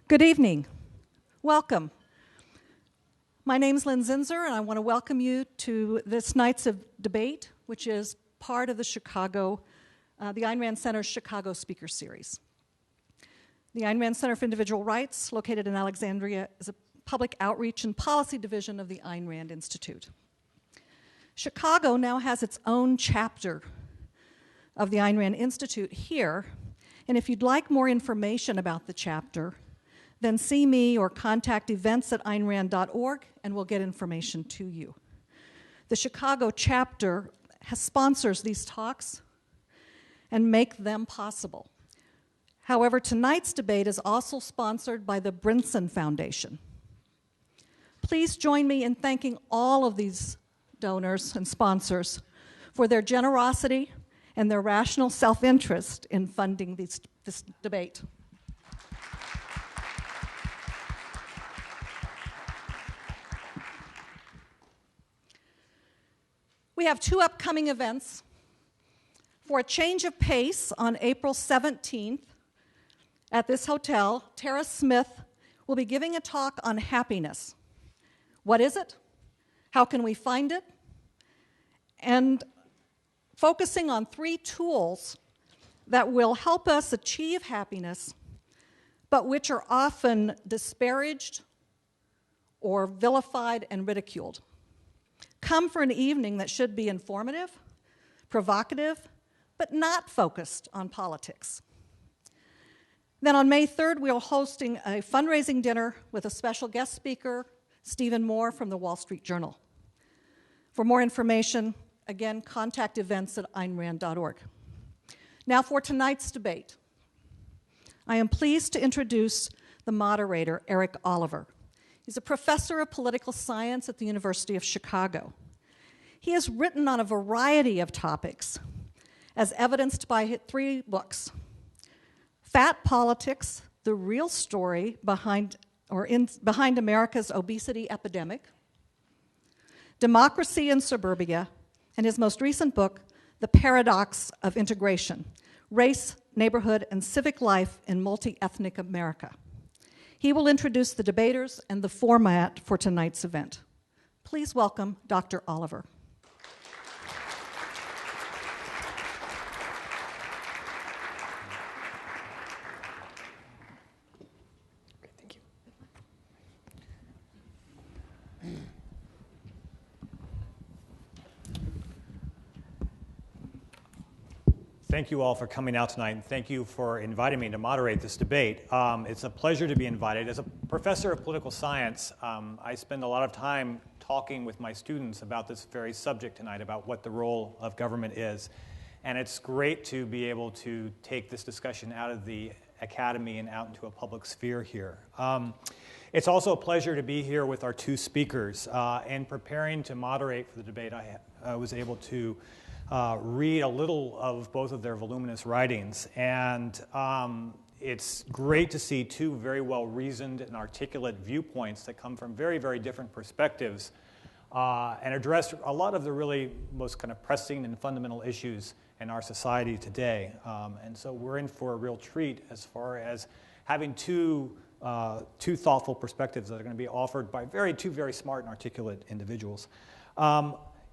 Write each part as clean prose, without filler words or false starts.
Good evening. Welcome. My name is Lynn Zinzer, and I want to welcome you to this night's of debate, which is part of the the Ayn Rand Center's Chicago Speaker Series. The Ayn Rand Center for Individual Rights, located in Alexandria, is a public outreach and policy division of the Ayn Rand Institute. Chicago now has its own chapter of the Ayn Rand Institute here, and if you'd like more information about the chapter, then see me or contact events@aynrand.org and we'll get information to you. The Chicago chapter sponsors these talks and make them possible. However, tonight's debate is also sponsored by the Brinson Foundation. Please join me in thanking all of these donors and sponsors for their generosity and their rational self-interest in funding this debate. We have two upcoming events. For a change of pace, on April 17th at this hotel, Tara Smith will be giving a talk on happiness. What is it? How can we find it? And focusing on 3 tools that will help us achieve happiness, but which are often disparaged or vilified and ridiculed. Come for an evening that should be informative, provocative, but not focused on politics. Then on May 3rd, we are hosting a fundraising dinner with a special guest speaker, Stephen Moore from the Wall Street Journal. For more information, again, contact events@aynrand.org. Now for tonight's debate. I am pleased to introduce the moderator, Eric Oliver. He's a professor of political science at the University of Chicago. He has written on a variety of topics, as evidenced by 3 books: Fat Politics, The Real Story Behind America's Obesity Epidemic, Democracy in Suburbia, and his most recent book, The Paradox of Integration, Race, Neighborhood, and Civic Life in Multi-Ethnic America. He will introduce the debaters and the format for tonight's event. Please welcome Dr. Oliver. Okay, thank you. Thank you all for coming out tonight, and thank you for inviting me to moderate this debate. It's a pleasure to be invited. As a professor of political science, I spend a lot of time talking with my students about this very subject tonight, about what the role of government is. And it's great to be able to take this discussion out of the academy and out into a public sphere here. It's also a pleasure to be here with our 2 speakers. In preparing to moderate for the debate, I was able to read a little of both of their voluminous writings, and it's great to see 2 very well-reasoned and articulate viewpoints that come from very, very different perspectives and address a lot of the really most kind of pressing and fundamental issues in our society today. And so we're in for a real treat as far as having two thoughtful perspectives that are going to be offered by 2 very smart and articulate individuals.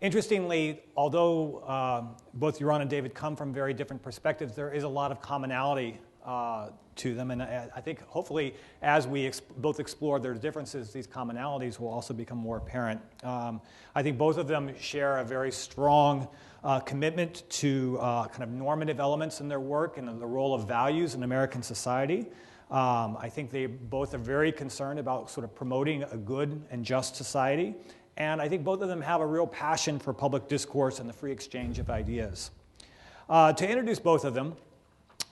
Interestingly, although both Yaron and David come from very different perspectives, there is a lot of commonality to them, and I think hopefully as we both explore their differences, these commonalities will also become more apparent. I think both of them share a very strong commitment to kind of normative elements in their work and the role of values in American society. I think they both are very concerned about sort of promoting a good and just society. And I think both of them have a real passion for public discourse and the free exchange of ideas. To introduce both of them,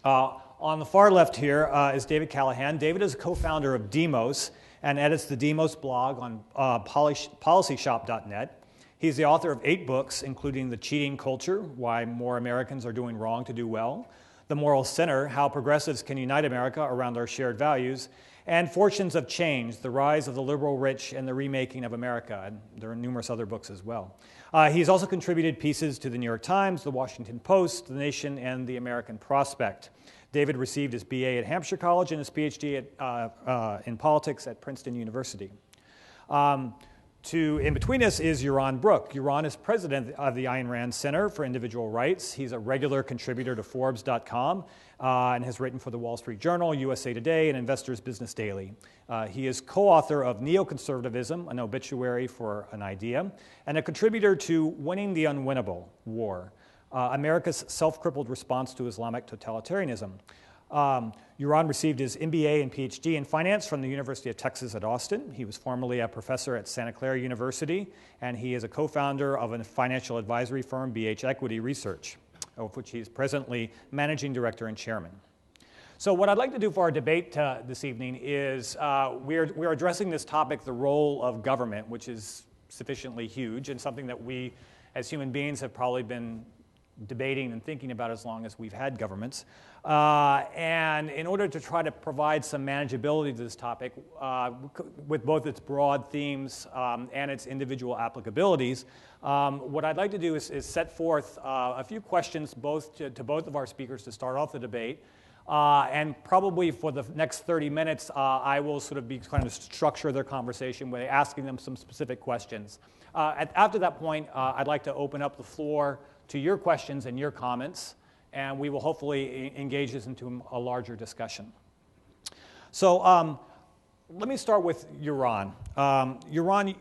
on the far left here is David Callahan. David is a co-founder of Demos and edits the Demos blog on policyshop.net. He's the author of 8 books, including The Cheating Culture, Why More Americans Are Doing Wrong to Do Well, The Moral Center, How Progressives Can Unite America Around Our Shared Values, and Fortunes of Change, The Rise of the Liberal Rich and the Remaking of America. And there are numerous other books as well. He's also contributed pieces to the New York Times, the Washington Post, The Nation, and the American Prospect. David received his BA at Hampshire College and his PhD in politics at Princeton University. In between us is Yaron Brook. Yaron is president of the Ayn Rand Center for Individual Rights. He's a regular contributor to Forbes.com and has written for the Wall Street Journal, USA Today, and Investors Business Daily. He is co-author of Neoconservatism, an obituary for an idea, and a contributor to Winning the Unwinnable War, America's self-crippled response to Islamic totalitarianism. Yaron received his MBA and PhD in finance from the University of Texas at Austin. He was formerly a professor at Santa Clara University, and he is a co-founder of a financial advisory firm, BH Equity Research, of which he is presently managing director and chairman. So what I'd like to do for our debate this evening is we're addressing this topic, the role of government, which is sufficiently huge and something that we as human beings have probably been debating and thinking about as long as we've had governments. And in order to try to provide some manageability to this topic, with both its broad themes and its individual applicabilities, what I'd like to do is set forth a few questions to both of our speakers to start off the debate. And probably for the next 30 minutes, I will sort of be trying to structure their conversation by asking them some specific questions. After that point, I'd like to open up the floor to your questions and your comments, and we will hopefully engage this into a larger discussion. So let me start with Yaron. Yaron,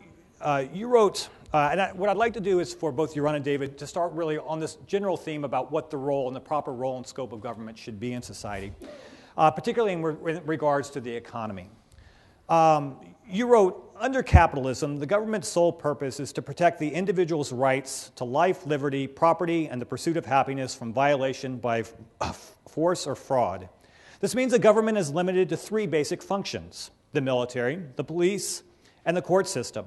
you wrote, what I'd like to do is for both Yaron and David to start really on this general theme about what the role and the proper role and scope of government should be in society, particularly in regards to the economy. You wrote, under capitalism, the government's sole purpose is to protect the individual's rights to life, liberty, property, and the pursuit of happiness from violation by force or fraud. This means the government is limited to three basic functions: the military, the police, and the court system.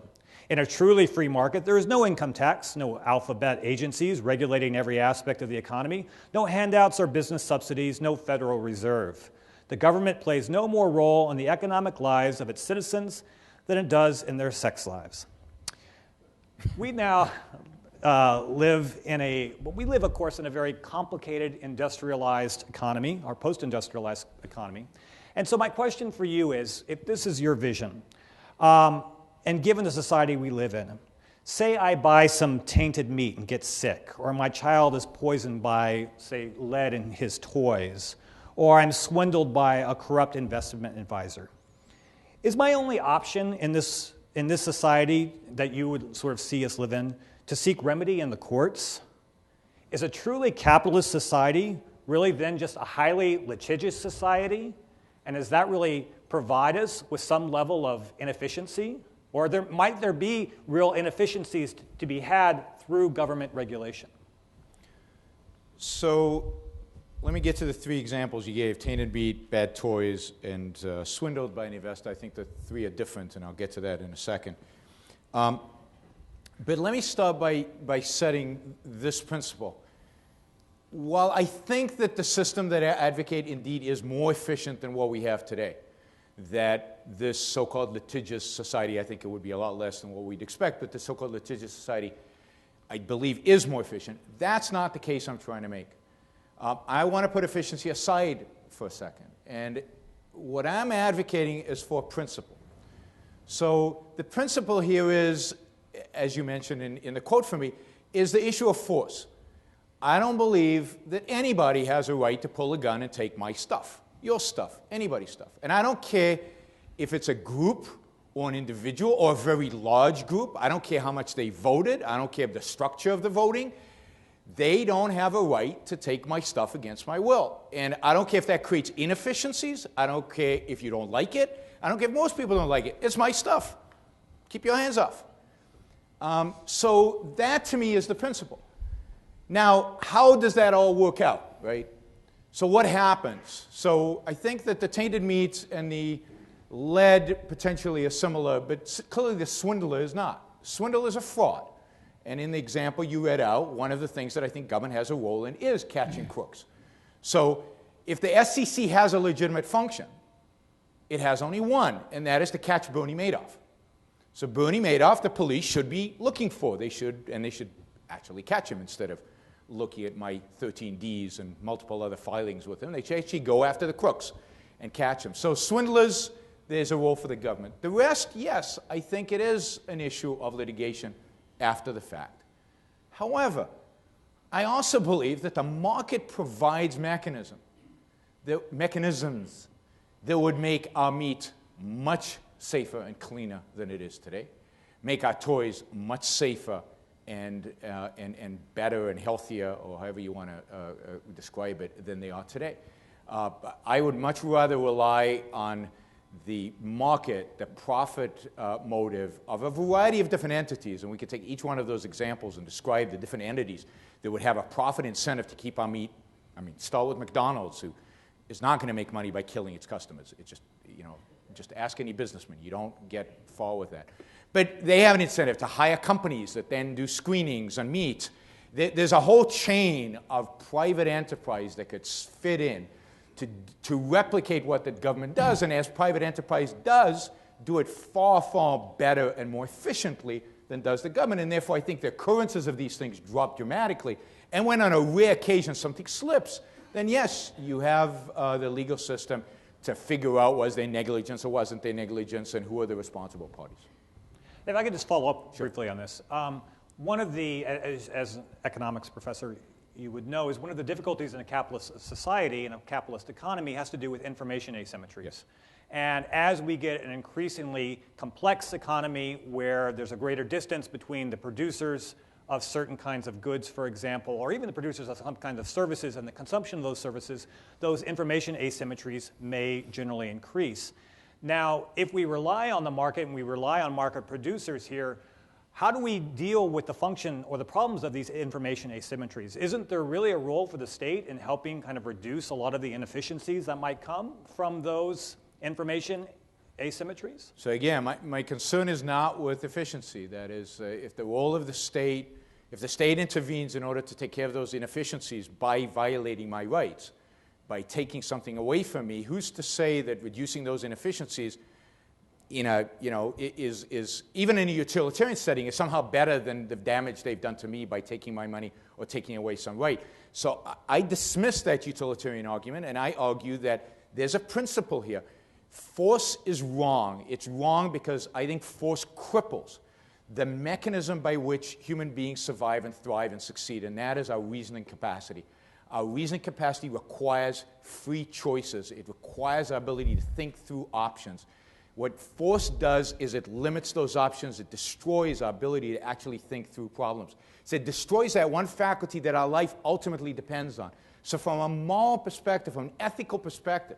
In a truly free market, there is no income tax, no alphabet agencies regulating every aspect of the economy, no handouts or business subsidies, no Federal Reserve. The government plays no more role in the economic lives of its citizens than it does in their sex lives. We now live, of course, in a very complicated industrialized economy, our post-industrialized economy. And so my question for you is, if this is your vision, and given the society we live in, say I buy some tainted meat and get sick, or my child is poisoned by, say, lead in his toys, or I'm swindled by a corrupt investment advisor. Is my only option in this society that you would sort of see us live in to seek remedy in the courts? Is a truly capitalist society really then just a highly litigious society? And does that really provide us with some level of inefficiency? Or might there be real inefficiencies to be had through government regulation? So let me get to the three examples you gave: tainted meat, bad toys, and swindled by an investor. I think the three are different, and I'll get to that in a second. But let me start by setting this principle. While I think that the system that I advocate indeed is more efficient than what we have today, that this so-called litigious society, I think it would be a lot less than what we'd expect, but the so-called litigious society, I believe, is more efficient. That's not the case I'm trying to make. I want to put efficiency aside for a second. And what I'm advocating is for principle. So the principle here is, as you mentioned in the quote from me, is the issue of force. I don't believe that anybody has a right to pull a gun and take my stuff, your stuff, anybody's stuff. And I don't care if it's a group or an individual or a very large group. I don't care how much they voted. I don't care the structure of the voting. They don't have a right to take my stuff against my will. And I don't care if that creates inefficiencies. I don't care if you don't like it. I don't care if most people don't like it. It's my stuff. Keep your hands off. So that, to me, is the principle. Now, how does that all work out, right? So what happens? So I think that the tainted meats and the lead potentially are similar, but clearly the swindler is not. Swindle is a fraud. And in the example you read out, one of the things that I think government has a role in is catching crooks. So if the SEC has a legitimate function, it has only one, and that is to catch Bernie Madoff. So Bernie Madoff, the police should be looking for. They should actually catch him instead of looking at my 13Ds and multiple other filings with them. They actually go after the crooks and catch them. So swindlers, there's a role for the government. The rest, yes, I think it is an issue of litigation after the fact. However, I also believe that the market provides mechanisms that would make our meat much safer and cleaner than it is today, make our toys much safer and better and healthier, or however you want to describe it, than they are today. I would much rather rely on the market, the profit motive of a variety of different entities, and we could take each one of those examples and describe the different entities that would have a profit incentive to keep our meat. I mean, start with McDonald's, who is not going to make money by killing its customers. It's just, just ask any businessman. You don't get far with that. But they have an incentive to hire companies that then do screenings on meat. There's a whole chain of private enterprise that could fit in to replicate what the government does, and as private enterprise does, do it far, far better and more efficiently than does the government. And therefore, I think the occurrences of these things drop dramatically. And when on a rare occasion something slips, then yes, you have the legal system to figure out was there negligence or wasn't there negligence, and who are the responsible parties. If I could just follow up briefly on this. One of the, as an economics professor, you would know, is one of the difficulties in a capitalist society and a capitalist economy has to do with information asymmetries. Yes. And as we get an increasingly complex economy where there's a greater distance between the producers of certain kinds of goods, for example, or even the producers of some kinds of services and the consumption of those services, those information asymmetries may generally increase. Now, if we rely on the market and we rely on market producers here, how do we deal with the function or the problems of these information asymmetries? Isn't there really a role for the state in helping kind of reduce a lot of the inefficiencies that might come from those information asymmetries? So again, my concern is not with efficiency. That is, if the role of the state, if the state intervenes in order to take care of those inefficiencies by violating my rights, by taking something away from me, who's to say that reducing those inefficiencies is even in a utilitarian setting is somehow better than the damage they've done to me by taking my money or taking away some right? So I dismiss that utilitarian argument, and I argue that there's a principle here. Force is wrong. It's wrong because I think force cripples the mechanism by which human beings survive and thrive and succeed, and that is our reasoning capacity. Our reasoning capacity requires free choices. It requires our ability to think through options. What force does is it limits those options. It destroys our ability to actually think through problems. So it destroys that one faculty that our life ultimately depends on. So from a moral perspective, from an ethical perspective,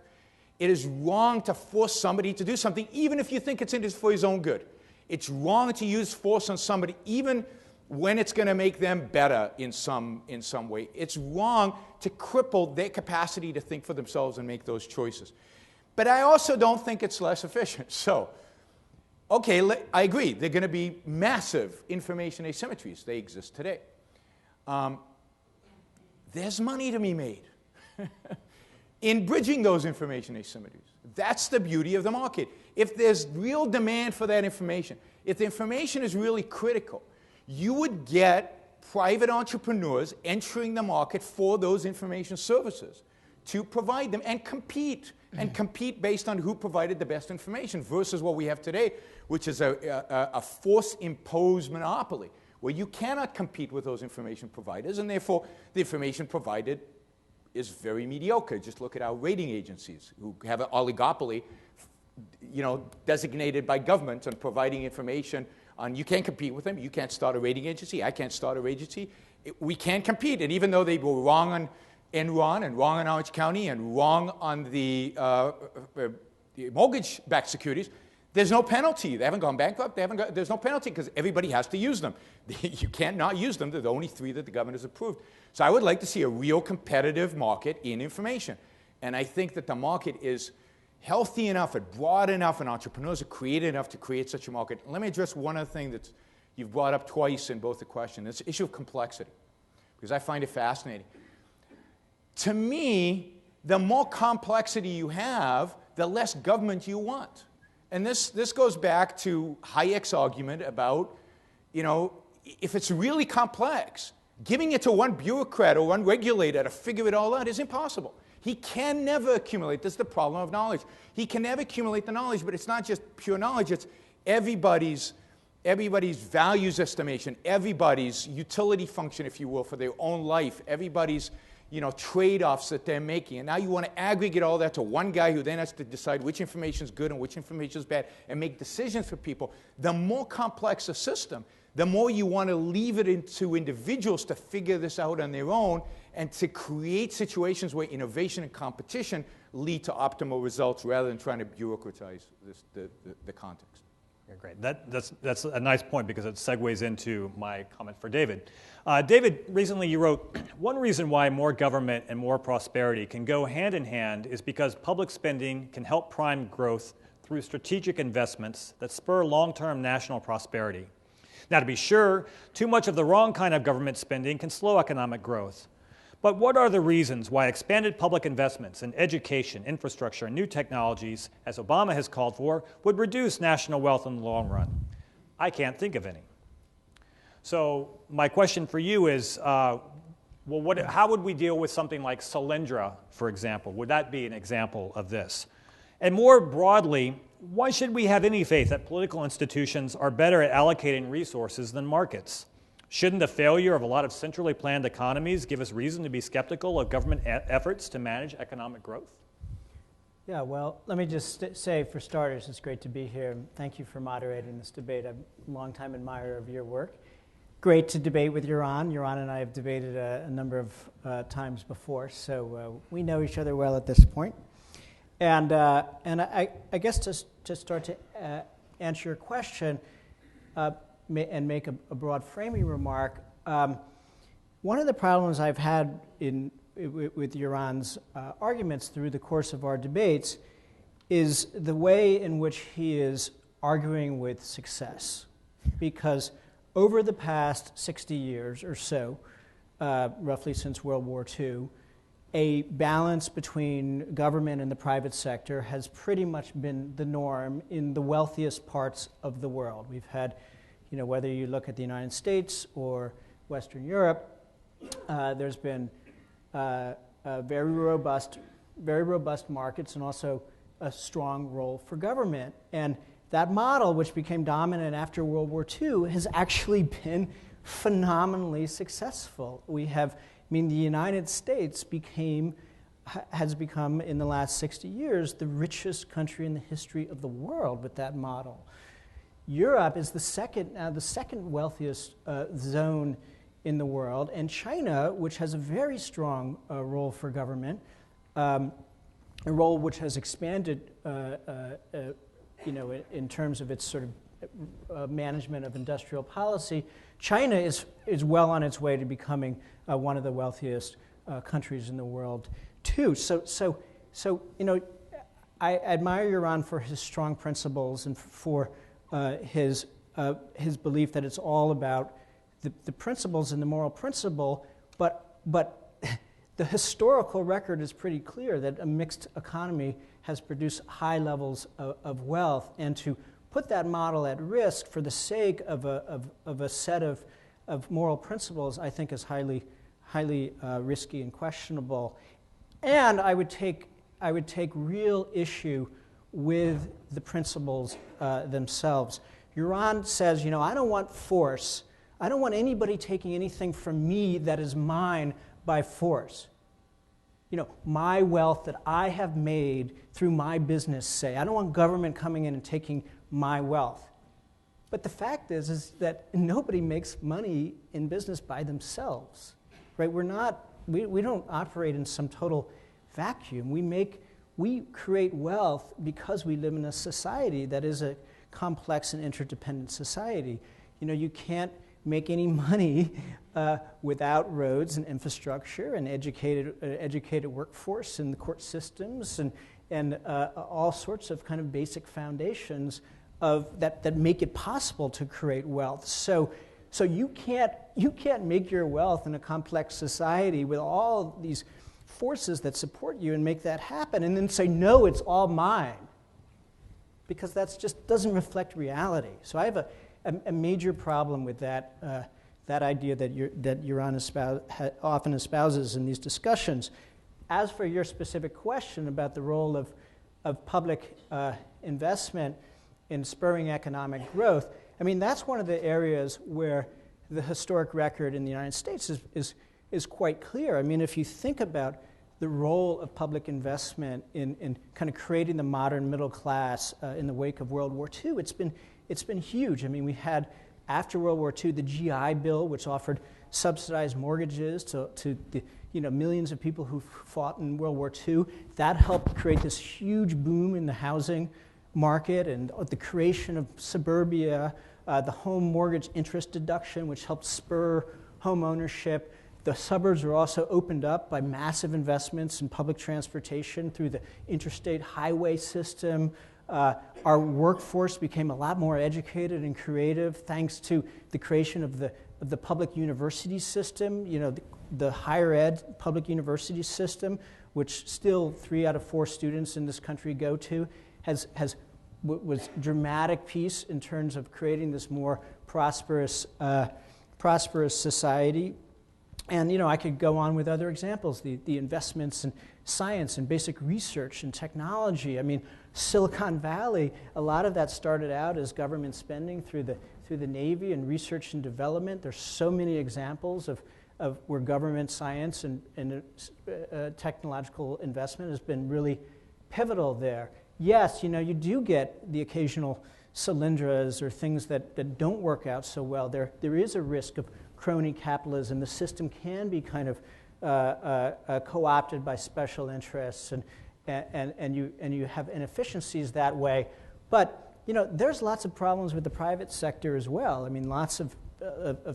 it is wrong to force somebody to do something, even if you think it's for his own good. It's wrong to use force on somebody, even when it's going to make them better in some way. It's wrong to cripple their capacity to think for themselves and make those choices. But I also don't think it's less efficient. So, okay, I agree. There are going to be massive information asymmetries. They exist today. There's money to be made in bridging those information asymmetries. That's the beauty of the market. If there's real demand for that information, if the information is really critical, you would get private entrepreneurs entering the market for those information services to provide them and compete based on who provided the best information versus what we have today, which is a force-imposed monopoly where you cannot compete with those information providers, and therefore the information provided is very mediocre. Just look at our rating agencies who have an oligopoly, designated by government on providing information on. You can't compete with them. You can't start a rating agency. I can't start a rating agency. We can't compete. And even though they were wrong on Enron and wrong on Orange County and wrong on the mortgage-backed securities, there's no penalty. They haven't gone bankrupt. There's no penalty because everybody has to use them. You can't not use them. They're the only three that the government has approved. So I would like to see a real competitive market in information. And I think that the market is healthy enough and broad enough and entrepreneurs are creative enough to create such a market. Let me address one other thing that you've brought up twice in both the questions. It's the issue of complexity, because I find it fascinating. To me, the more complexity you have, the less government you want. And this goes back to Hayek's argument about, if it's really complex, Giving it to one bureaucrat or one regulator to figure it all out is impossible. He can never accumulate. This is the problem of knowledge. He can never accumulate the knowledge, but it's not just pure knowledge. It's everybody's values estimation, everybody's utility function, if you will, for their own life, everybody's trade-offs that they're making. And now you want to aggregate all that to one guy who then has to decide which information is good and which information is bad and make decisions for people. The more complex a system, the more you want to leave it into individuals to figure this out on their own and to create situations where innovation and competition lead to optimal results rather than trying to bureaucratize the context. Yeah, great. That's a nice point because it segues into my comment for David. David, recently you wrote, one reason why more government and more prosperity can go hand in hand is because public spending can help prime growth through strategic investments that spur long-term national prosperity. Now, to be sure, too much of the wrong kind of government spending can slow economic growth. But what are the reasons why expanded public investments in education, infrastructure, and new technologies, as Obama has called for, would reduce national wealth in the long run? I can't think of any. So my question for you is, how would we deal with something like Solyndra, for example? Would that be an example of this? And more broadly, why should we have any faith that political institutions are better at allocating resources than markets? Shouldn't the failure of a lot of centrally planned economies give us reason to be skeptical of government efforts to manage economic growth? Yeah, well, let me just say, for starters, it's great to be here. Thank you for moderating this debate. I'm a longtime admirer of your work. Great to debate with Yaron. Yaron and I have debated a number of times before, so we know each other well at this point. And I guess to start to answer your question and make a broad framing remark, one of the problems I've had with Yaron's arguments through the course of our debates is the way in which he is arguing with success. Because over the past 60 years or so, roughly since World War II, a balance between government and the private sector has pretty much been the norm in the wealthiest parts of the world. We've had, whether you look at the United States or Western Europe, there's been very robust markets and also a strong role for government. And that model, which became dominant after World War II, has actually been phenomenally successful. The United States has become, in the last 60 years, the richest country in the history of the world with that model. Europe is the second wealthiest zone in the world, and China, which has a very strong role for government, a role which has expanded, in terms of its sort of management of industrial policy. China is well on its way to becoming one of the wealthiest countries in the world, too. So I admire Yaron for his strong principles and for his belief that it's all about the principles and the moral principle, but the historical record is pretty clear that a mixed economy has produced high levels of wealth, and to put that model at risk for the sake of a set of moral principles, I think, is highly risky and questionable. And I would take real issue with the principles themselves. Yaron says, I don't want force. I don't want anybody taking anything from me that is mine by force. My wealth that I have made through my business, say. I don't want government coming in and taking my wealth. But the fact is that nobody makes money in business by themselves, right? We don't operate in some total vacuum. We create wealth because we live in a society that is a complex and interdependent society. You can't make any money without roads and infrastructure and educated workforce and the court systems and all sorts of kind of basic foundations that make it possible to create wealth. So you can't make your wealth in a complex society with all these forces that support you and make that happen and then say, no, it's all mine, because that just doesn't reflect reality. So I have a major problem with that that idea that Yaron often espouses in these discussions. As for your specific question about the role of public investment in spurring economic growth, I mean, that's one of the areas where the historic record in the United States is quite clear. I mean, if you think about the role of public investment in kind of creating the modern middle class in the wake of World War II, it's been huge. I mean, we had, after World War II, the GI Bill, which offered subsidized mortgages to the millions of people who fought in World War II. That helped create this huge boom in the housing market and the creation of suburbia, the home mortgage interest deduction, which helped spur home ownership. The suburbs were also opened up by massive investments in public transportation through the interstate highway system. Our workforce became a lot more educated and creative thanks to the creation of the public university system, the higher ed public university system, which still 3 out of 4 students in this country go to, was dramatic piece in terms of creating this more prosperous society. And I could go on with other examples, the investments in science and basic research and technology. I mean, Silicon Valley, a lot of that started out as government spending through the Navy and research and development. There's so many examples of where government science and technological investment has been really pivotal there. Yes, you do get the occasional cylindras or things that don't work out so well. There is a risk of crony capitalism. The system can be kind of co-opted by special interests, and you have inefficiencies that way. But there's lots of problems with the private sector as well. I mean, lots of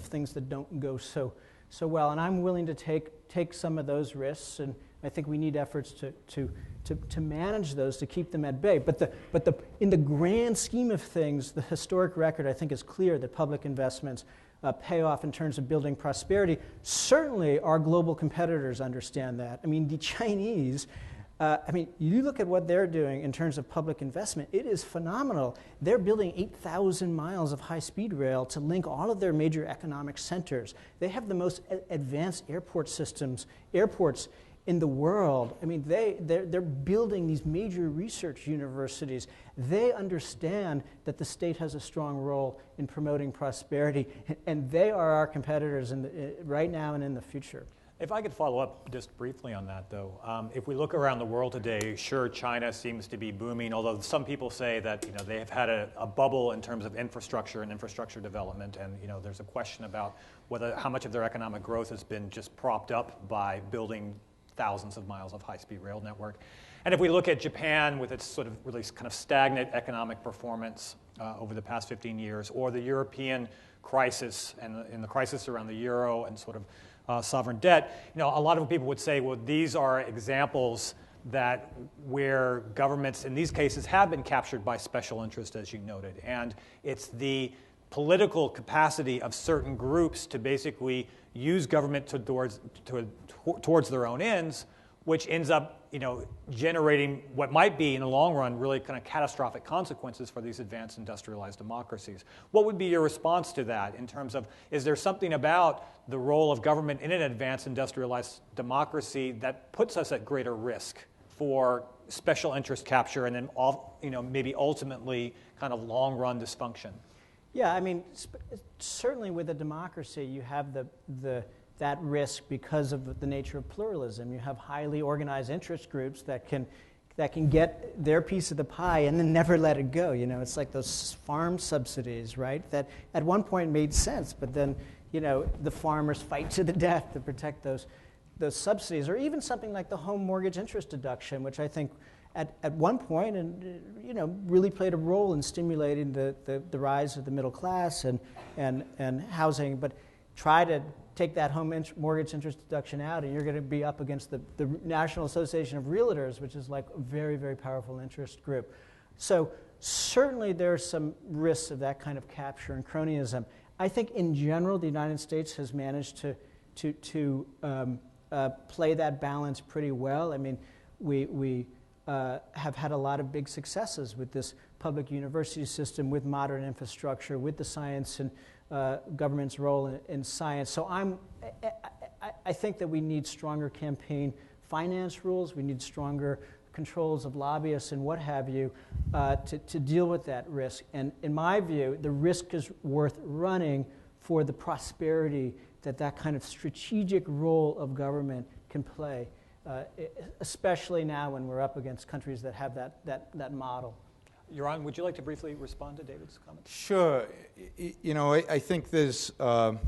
things that don't go so well, and I'm willing to take some of those risks, and I think we need efforts to manage those, to keep them at bay. But in the grand scheme of things, the historic record, I think, is clear that public investments pay off in terms of building prosperity. Certainly, our global competitors understand that. I mean, the Chinese, you look at what they're doing in terms of public investment, it is phenomenal. They're building 8,000 miles of high-speed rail to link all of their major economic centers. They have the most advanced airports in the world. I mean, they're building these major research universities. They understand that the state has a strong role in promoting prosperity, and they are our competitors right now and in the future. If I could follow up just briefly on that, though. If we look around the world today, sure, China seems to be booming, although some people say that they have had a bubble in terms of infrastructure and infrastructure development, and there's a question about how much of their economic growth has been just propped up by building thousands of miles of high-speed rail network. And if we look at Japan with its sort of really kind of stagnant economic performance over the past 15 years, or the European crisis and the crisis around the euro and sort of sovereign debt, a lot of people would say, well, these are examples where governments in these cases have been captured by special interest, as you noted, and it's the political capacity of certain groups to basically use government towards their own ends, which ends up generating what might be in the long run really kind of catastrophic consequences for these advanced industrialized democracies. What would be your response to that in terms of, is there something about the role of government in an advanced industrialized democracy that puts us at greater risk for special interest capture and then maybe ultimately kind of long run dysfunction? Yeah, I mean, certainly with a democracy, you have that risk because of the nature of pluralism. You have highly organized interest groups that can get their piece of the pie and then never let it go. It's like those farm subsidies, right? That at one point made sense, but then the farmers fight to the death to protect those subsidies, or even something like the home mortgage interest deduction, which I think at one point really played a role in stimulating the rise of the middle class and housing, but try to take that home mortgage interest deduction out, and you're going to be up against the National Association of Realtors, which is like a very, very powerful interest group. So certainly there's some risks of that kind of capture and cronyism. I think in general the United States has managed to play that balance pretty well. I mean, we have had a lot of big successes with this public university system, with modern infrastructure, with the science and government's role in science. So I think that we need stronger campaign finance rules. We need stronger controls of lobbyists and what have you to deal with that risk. And in my view, the risk is worth running for the prosperity that kind of strategic role of government can play, especially now when we're up against countries that have that model. Yaron, would you like to briefly respond to David's comments? Sure. I think there's, we're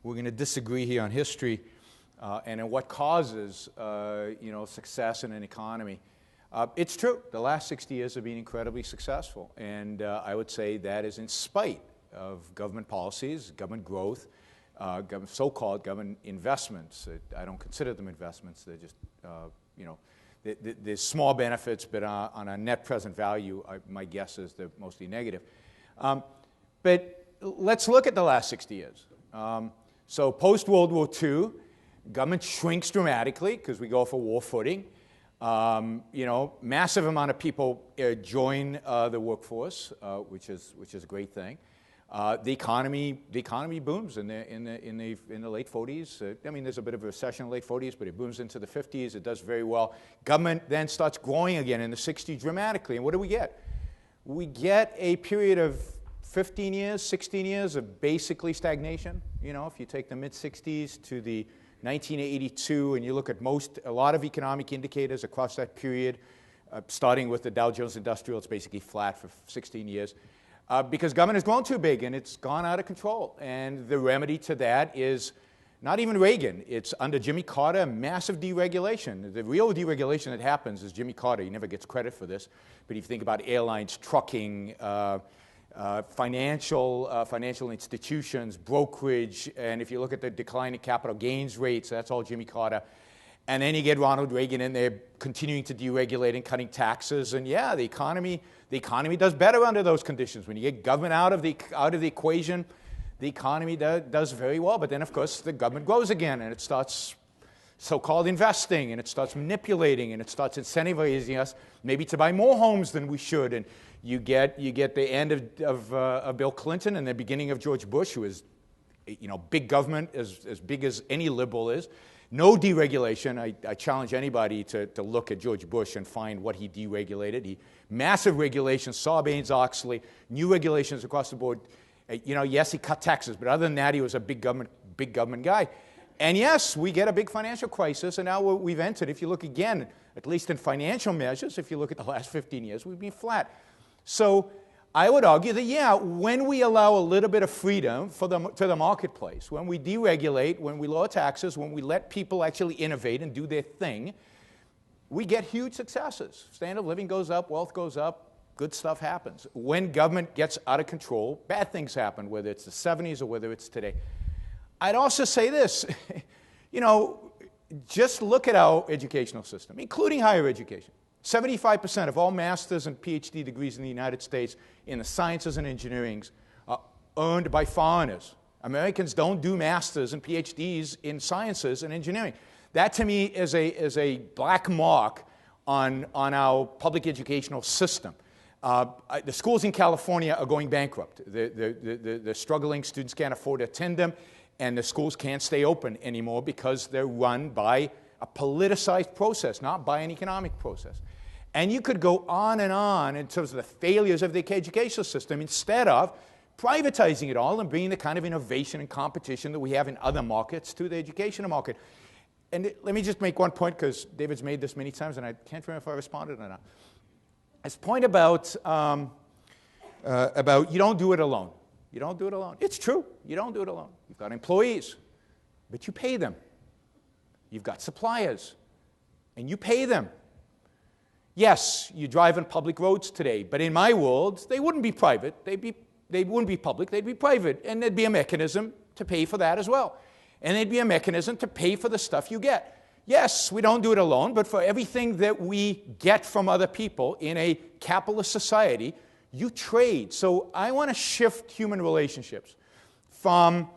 going to disagree here on history and in what causes, success in an economy. It's true. The last 60 years have been incredibly successful. And I would say that is in spite of government policies, government growth, so-called government investments. I don't consider them investments. They're just, there's small benefits, but on a net present value, my guess is they're mostly negative. But let's look at the last 60 years. So post-World War II, government shrinks dramatically because we go for war footing. Massive amount of people join the workforce, which is a great thing. The economy booms in the late 40s. There's a bit of a recession in the late 40s, but it booms into the 50s. It does very well. Government then starts growing again in the 60s dramatically. And what do we get? We get a period of 15 years, 16 years of basically stagnation. If you take the mid-60s to the 1982, and you look at a lot of economic indicators across that period, starting with the Dow Jones Industrial, it's basically flat for 16 years. Because government has grown too big and it's gone out of control. And the remedy to that is not even Reagan. It's under Jimmy Carter, massive deregulation. The real deregulation that happens is Jimmy Carter. He never gets credit for this. But if you think about airlines, trucking, financial institutions, brokerage, and if you look at the decline in capital gains rates, that's all Jimmy Carter. And then you get Ronald Reagan in there continuing to deregulate and cutting taxes. And yeah, the economy does better under those conditions. When you get government out of the equation, the economy does very well. But then, of course, the government grows again, and it starts so-called investing, and it starts manipulating, and it starts incentivizing us maybe to buy more homes than we should. And you get the end of Bill Clinton and the beginning of George Bush, who is, big government, as big as any liberal is. No deregulation. I challenge anybody to look at George Bush and find what he deregulated. Massive regulations, Sarbanes-Oxley, new regulations across the board. Yes, he cut taxes, but other than that, he was a big government guy. And yes, we get a big financial crisis, and now we've entered, if you look again, at least in financial measures, if you look at the last 15 years, we've been flat. So I would argue that, when we allow a little bit of freedom to the marketplace, when we deregulate, when we lower taxes, when we let people actually innovate and do their thing, we get huge successes. Standard of living goes up, wealth goes up, good stuff happens. When government gets out of control, bad things happen, whether it's the 70s or whether it's today. I'd also say this, just look at our educational system, including higher education. 75% of all master's and PhD degrees in the United States in the sciences and engineering are earned by foreigners. Americans don't do master's and PhDs in sciences and engineering. That, to me, is a black mark on our public educational system. The schools in California are going bankrupt. The struggling students can't afford to attend them, and the schools can't stay open anymore because they're run by a politicized process, not by an economic process. And you could go on in terms of the failures of the educational system instead of privatizing it all and bringing the kind of innovation and competition that we have in other markets to the educational market. And let me just make one point, because David's made this many times, and I can't remember if I responded or not. His point about you don't do it alone. You don't do it alone. It's true. You don't do it alone. You've got employees, but you pay them. You've got suppliers, and you pay them. Yes, you drive on public roads today, but in my world, they wouldn't be private. They wouldn't be public. They'd be private, and there'd be a mechanism to pay for that as well. And there'd be a mechanism to pay for the stuff you get. Yes, we don't do it alone, but for everything that we get from other people in a capitalist society, you trade. So I want to shift human relationships from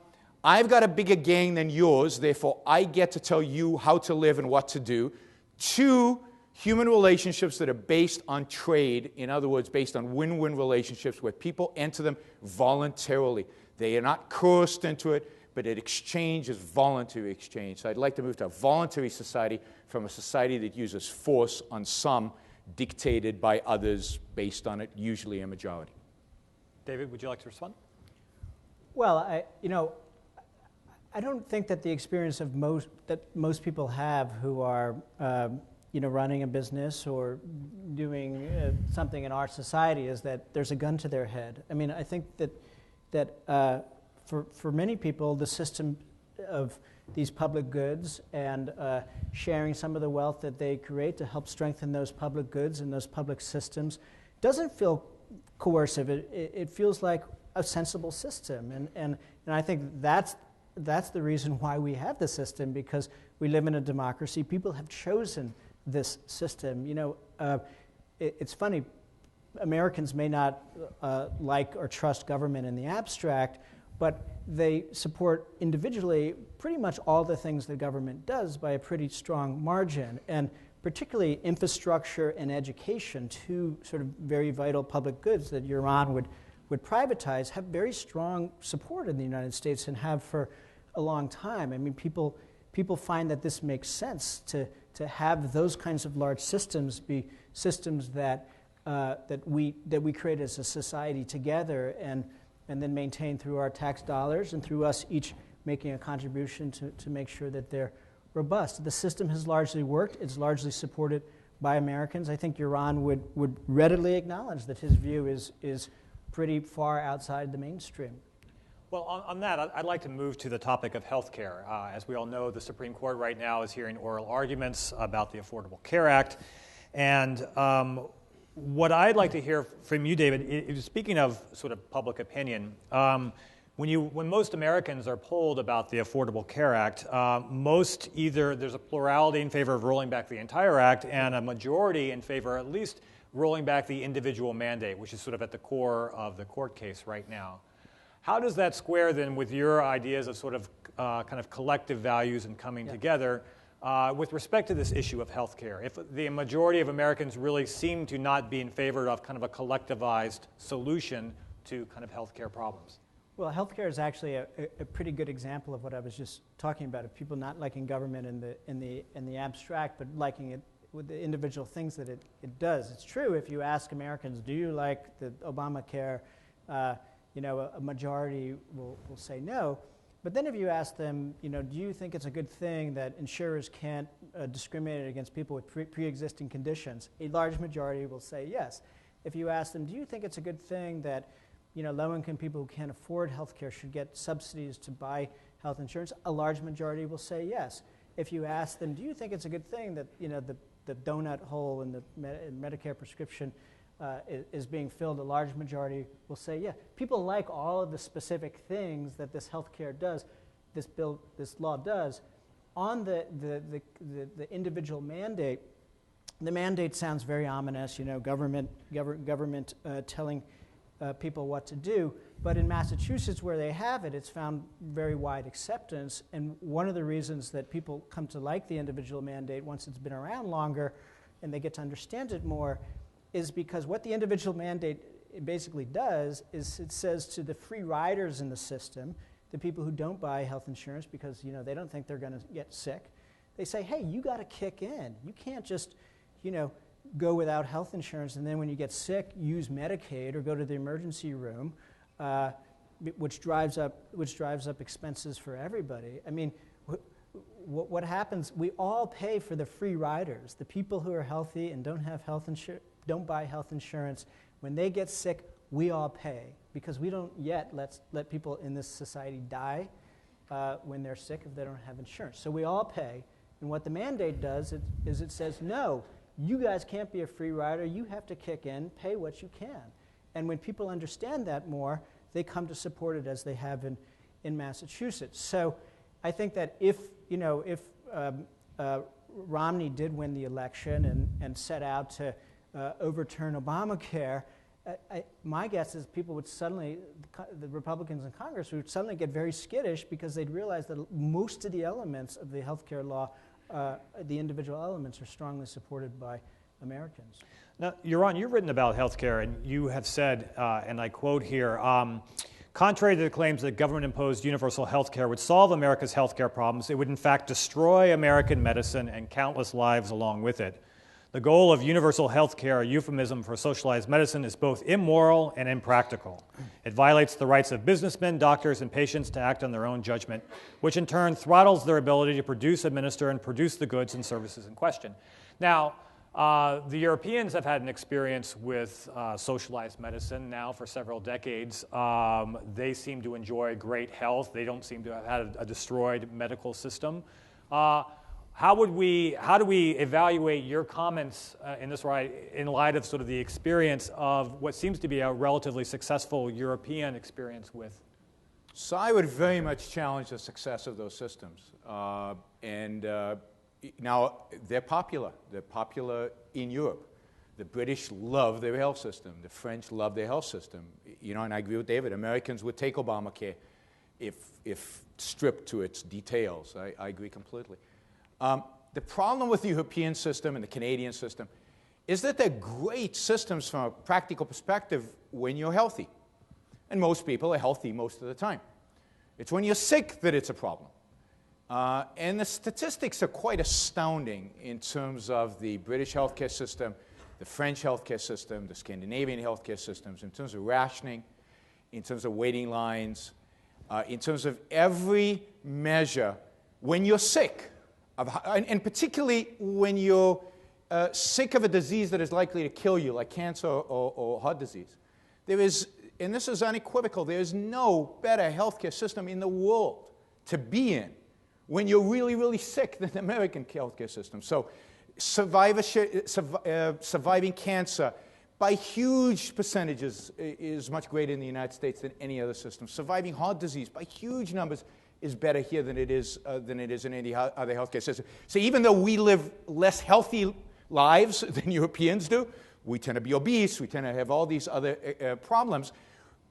I've got a bigger gain than yours, therefore I get to tell you how to live and what to do, to Human relationships that are based on trade, in other words, based on win-win relationships where people enter them voluntarily. They are not coerced into it, but an exchange is voluntary exchange. So I'd like to move to a voluntary society from a society that uses force on some, dictated by others, based on it, usually a majority. David, would you like to respond? Well, I don't think that the experience of most people have who are running a business or doing something in our society is that there's a gun to their head. I mean, I think that for many people, the system of these public goods and sharing some of the wealth that they create to help strengthen those public goods and those public systems doesn't feel coercive. It feels like a sensible system, and I think that's the reason why we have the system, because we live in a democracy. People have chosen this system. It's funny, Americans may not like or trust government in the abstract, but they support individually pretty much all the things the government does by a pretty strong margin. And particularly infrastructure and education, two sort of very vital public goods that Yaron would privatize, have very strong support in the United States and have for a long time. I mean, people find that this makes sense to have those kinds of large systems be systems that we create as a society together and then maintain through our tax dollars and through us each making a contribution to make sure that they're robust. The system has largely worked. It's largely supported by Americans. I think Yaron would readily acknowledge that his view is pretty far outside the mainstream. Well, on that, I'd like to move to the topic of health care. As we all know, the Supreme Court right now is hearing oral arguments about the Affordable Care Act. And what I'd like to hear from you, David, is speaking of sort of public opinion, when most Americans are polled about the Affordable Care Act, there's a plurality in favor of rolling back the entire act and a majority in favor at least rolling back the individual mandate, which is sort of at the core of the court case right now. How does that square then with your ideas of sort of kind of collective values and coming together with respect to this issue of health care? If the majority of Americans really seem to not be in favor of kind of a collectivized solution to kind of health care problems? Well, healthcare is actually a pretty good example of what I was just talking about, of people not liking government in the abstract, but liking it with the individual things that it does. It's true if you ask Americans, do you like the Obamacare, a majority will say no. But then if you ask them, do you think it's a good thing that insurers can't discriminate against people with pre-existing conditions, a large majority will say yes. If you ask them, do you think it's a good thing that low-income people who can't afford health care should get subsidies to buy health insurance, a large majority will say yes. If you ask them, do you think it's a good thing that the donut hole in the Medicare prescription is being filled, a large majority will say yeah. People like all of the specific things that this health care does, this law does. On the individual mandate, the mandate sounds very ominous, government telling people what to do. But in Massachusetts, where they have it, it's found very wide acceptance. And one of the reasons that people come to like the individual mandate once it's been around longer and they get to understand it more is because what the individual mandate basically does is it says to the free riders in the system, the people who don't buy health insurance because they don't think they're going to get sick, they say, hey, you got to kick in. You can't just go without health insurance and then when you get sick use Medicaid or go to the emergency room, which drives up expenses for everybody. I mean, what happens? We all pay for the free riders, the people who are healthy and don't buy health insurance. When they get sick, we all pay because we don't yet let people in this society die when they're sick if they don't have insurance. So we all pay, and what the mandate does is it says no. You guys can't be a free rider. You have to kick in, pay what you can. And when people understand that more, they come to support it as they have in Massachusetts. So I think that if Romney did win the election and set out to overturn Obamacare, my guess is people would suddenly, the Republicans in Congress would suddenly get very skittish because they'd realize that most of the elements of the health care law, the individual elements, are strongly supported by Americans. Now, Yaron, you've written about healthcare, and you have said, and I quote here, contrary to the claims that government-imposed universal healthcare would solve America's healthcare problems, it would in fact destroy American medicine and countless lives along with it. The goal of universal healthcare, a euphemism for socialized medicine, is both immoral and impractical. It violates the rights of businessmen, doctors, and patients to act on their own judgment, which in turn throttles their ability to produce, administer, and produce the goods and services in question. Now, the Europeans have had an experience with socialized medicine now for several decades. They seem to enjoy great health. They don't seem to have had a destroyed medical system. How do we evaluate your comments in this in light of sort of the experience of what seems to be a relatively successful European experience with? So I would very much challenge the success of those systems. Now, they're popular. They're popular in Europe. The British love their health system. The French love their health system. You know, and I agree with David. Americans would take Obamacare if stripped to its details. I agree completely. The problem with the European system and the Canadian system is that they're great systems from a practical perspective when you're healthy. And most people are healthy most of the time. It's when you're sick that it's a problem. And the statistics are quite astounding in terms of the British healthcare system, the French healthcare system, the Scandinavian healthcare systems, in terms of rationing, in terms of waiting lines, in terms of every measure when you're sick, and particularly when you're sick of a disease that is likely to kill you, like cancer or heart disease. There is, and this is unequivocal, there is no better healthcare system in the world to be in when you're really, really sick than the American healthcare system. So surviving cancer by huge percentages is much greater in the United States than any other system. Surviving heart disease by huge numbers is better here than it is in any other healthcare system. So even though we live less healthy lives than Europeans do, we tend to be obese, we tend to have all these other problems.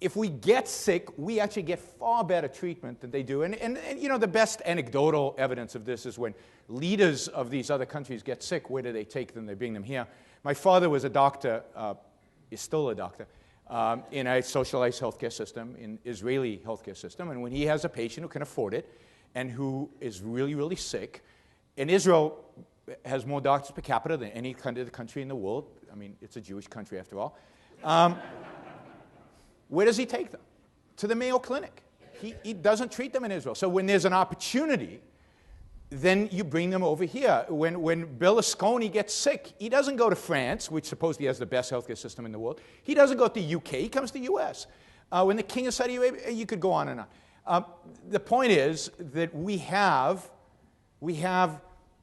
If we get sick, we actually get far better treatment than they do. And you know, the best anecdotal evidence of this is when leaders of these other countries get sick, where do they take them? They bring them here. My father was a doctor, is still a doctor, in a socialized healthcare system, in Israeli healthcare system. And when he has a patient who can afford it and who is really, really sick, and Israel has more doctors per capita than any country in the world. I mean, it's a Jewish country after all. Where does he take them? To the Mayo Clinic. He doesn't treat them in Israel. So when there's an opportunity, then you bring them over here. When Berlusconi gets sick, he doesn't go to France, which supposedly has the best healthcare system in the world. He doesn't go to the UK. He comes to the US. When the king of Saudi Arabia, you could go on and on. The point is that we have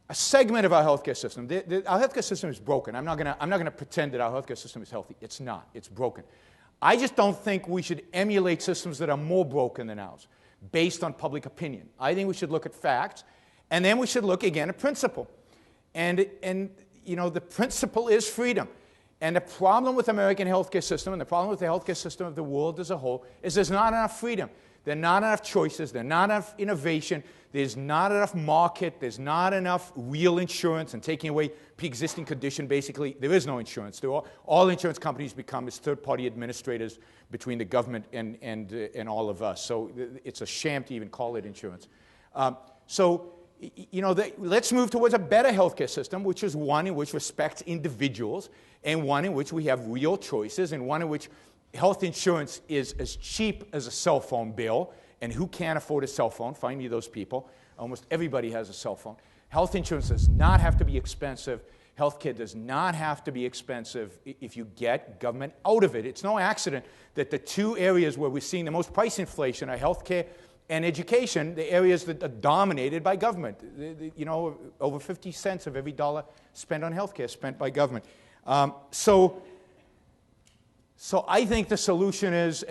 a segment of our healthcare system. Our healthcare system is broken. I'm not going to pretend that our healthcare system is healthy. It's not. It's broken. I just don't think we should emulate systems that are more broken than ours, based on public opinion. I think we should look at facts, and then we should look again at principle. And you know, the principle is freedom. And the problem with the American healthcare system, and the problem with the healthcare system of the world as a whole, is there's not enough freedom. There are not enough choices. There's not enough innovation. There's not enough market. There's not enough real insurance. And taking away pre-existing condition, basically, there is no insurance. All insurance companies become as third-party administrators between the government and all of us. So it's a sham to even call it insurance. You know, let's move towards a better healthcare system, which is one in which respects individuals, and one in which we have real choices, and one in which health insurance is as cheap as a cell phone bill. And who can't afford a cell phone? Find me those people. Almost everybody has a cell phone. Health insurance does not have to be expensive. Healthcare does not have to be expensive if you get government out of it. It's no accident that the two areas where we're seeing the most price inflation are healthcare and education, the areas that are dominated by government. You know, over 50 cents of every dollar spent on healthcare is spent by government. So I think the solution is,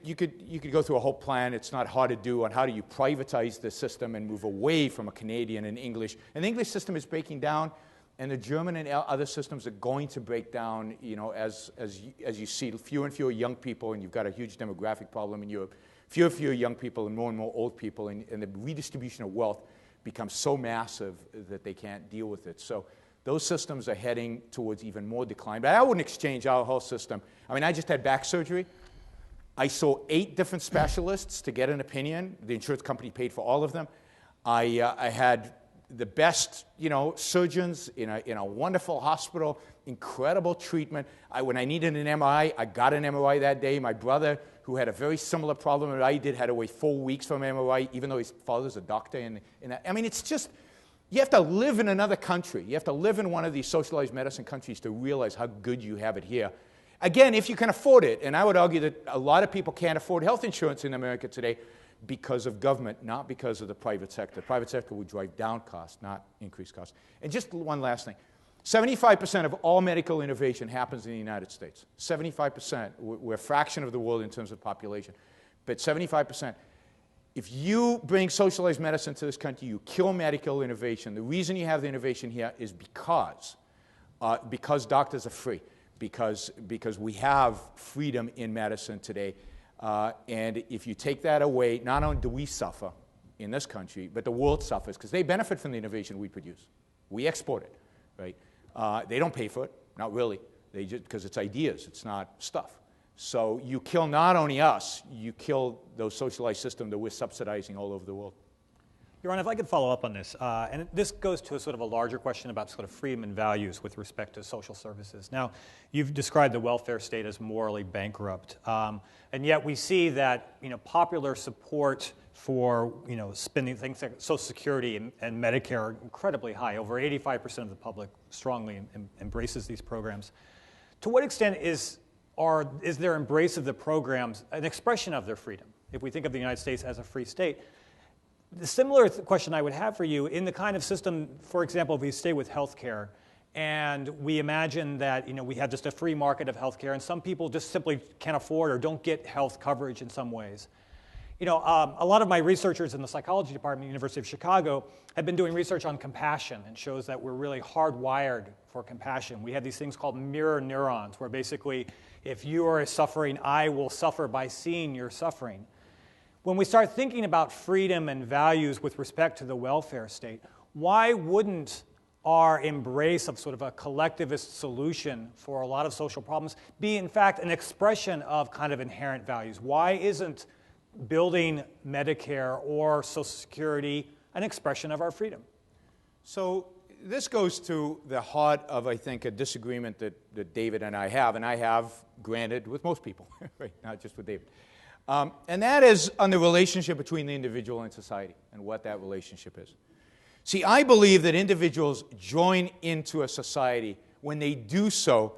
you could go through a whole plan. It's not hard to do on how do you privatize the system and move away from a Canadian and English. And the English system is breaking down, and the German and other systems are going to break down. You know, as you see fewer and fewer young people, and you've got a huge demographic problem in Europe. Fewer and fewer young people and more old people, and the redistribution of wealth becomes so massive that they can't deal with it. So those systems are heading towards even more decline. But I wouldn't exchange our health system. I mean, I just had back surgery. I saw 8 different specialists to get an opinion. The insurance company paid for all of them. I had the best, surgeons in a wonderful hospital, incredible treatment. When I needed an MRI, I got an MRI that day. My brother, who had a very similar problem that I did, had to wait 4 weeks for an MRI, even though his father's a doctor. I mean, it's just, you have to live in another country. You have to live in one of these socialized medicine countries to realize how good you have it here. Again, if you can afford it, and I would argue that a lot of people can't afford health insurance in America today because of government, not because of the private sector. The private sector would drive down costs, not increase costs. And just one last thing. 75% of all medical innovation happens in the United States. 75%. We're a fraction of the world in terms of population. But 75%. If you bring socialized medicine to this country, you kill medical innovation. The reason you have the innovation here is because doctors are free. Because we have freedom in medicine today. And if you take that away, not only do we suffer in this country, but the world suffers because they benefit from the innovation we produce. We export it, right? They don't pay for it, not really. They just, because it's ideas, it's not stuff. So you kill not only us, you kill those socialized systems that we're subsidizing all over the world. Yaron, if I could follow up on this, and this goes to a sort of a larger question about sort of freedom and values with respect to social services. Now, you've described the welfare state as morally bankrupt, and yet we see that popular support for spending things like Social Security and Medicare are incredibly high. Over 85% of the public strongly embraces these programs. To what extent is their embrace of the programs an expression of their freedom? If we think of the United States as a free state. The similar question I would have for you, in the kind of system, for example, if we stay with healthcare, and we imagine that we have just a free market of healthcare, and some people just simply can't afford or don't get health coverage in some ways. A lot of my researchers in the psychology department at the University of Chicago have been doing research on compassion, and shows that we're really hardwired for compassion. We have these things called mirror neurons, where basically, if you are suffering, I will suffer by seeing your suffering. When we start thinking about freedom and values with respect to the welfare state, why wouldn't our embrace of sort of a collectivist solution for a lot of social problems be, in fact, an expression of kind of inherent values? Why isn't building Medicare or Social Security an expression of our freedom? So this goes to the heart of, I think, a disagreement that David and I have, granted, with most people, right? Not just with David. And that is on the relationship between the individual and society and what that relationship is. See, I believe that individuals join into a society. When they do so,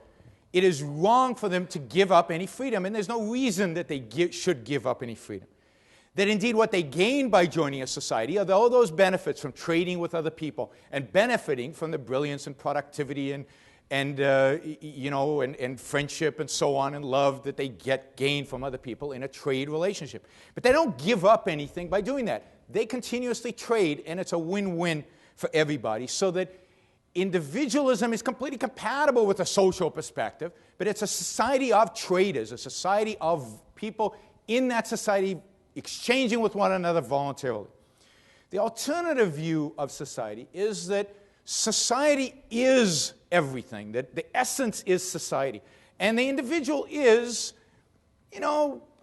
it is wrong for them to give up any freedom, and there's no reason that they should give up any freedom. That indeed what they gain by joining a society are all those benefits from trading with other people and benefiting from the brilliance and productivity and friendship and so on and love that they gain from other people in a trade relationship. But they don't give up anything by doing that. They continuously trade, and it's a win-win for everybody, so that individualism is completely compatible with a social perspective, but it's a society of traders, a society of people in that society exchanging with one another voluntarily. The alternative view of society is that society is everything, that the essence is society. And the individual is,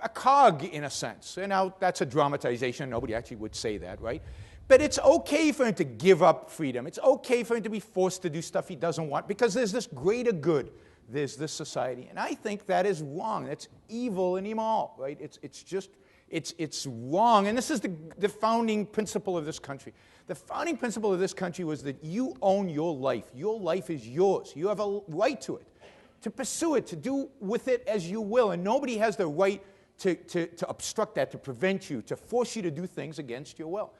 a cog in a sense. And now that's a dramatization. Nobody actually would say that, right? But it's okay for him to give up freedom. It's okay for him to be forced to do stuff he doesn't want because there's this greater good. There's this society. And I think that is wrong. That's evil and immoral, right? It's wrong. And this is the founding principle of this country. The founding principle of this country was that you own your life. Your life is yours. You have a right to it, to pursue it, to do with it as you will. And nobody has the right to obstruct that, to prevent you, to force you to do things against your will.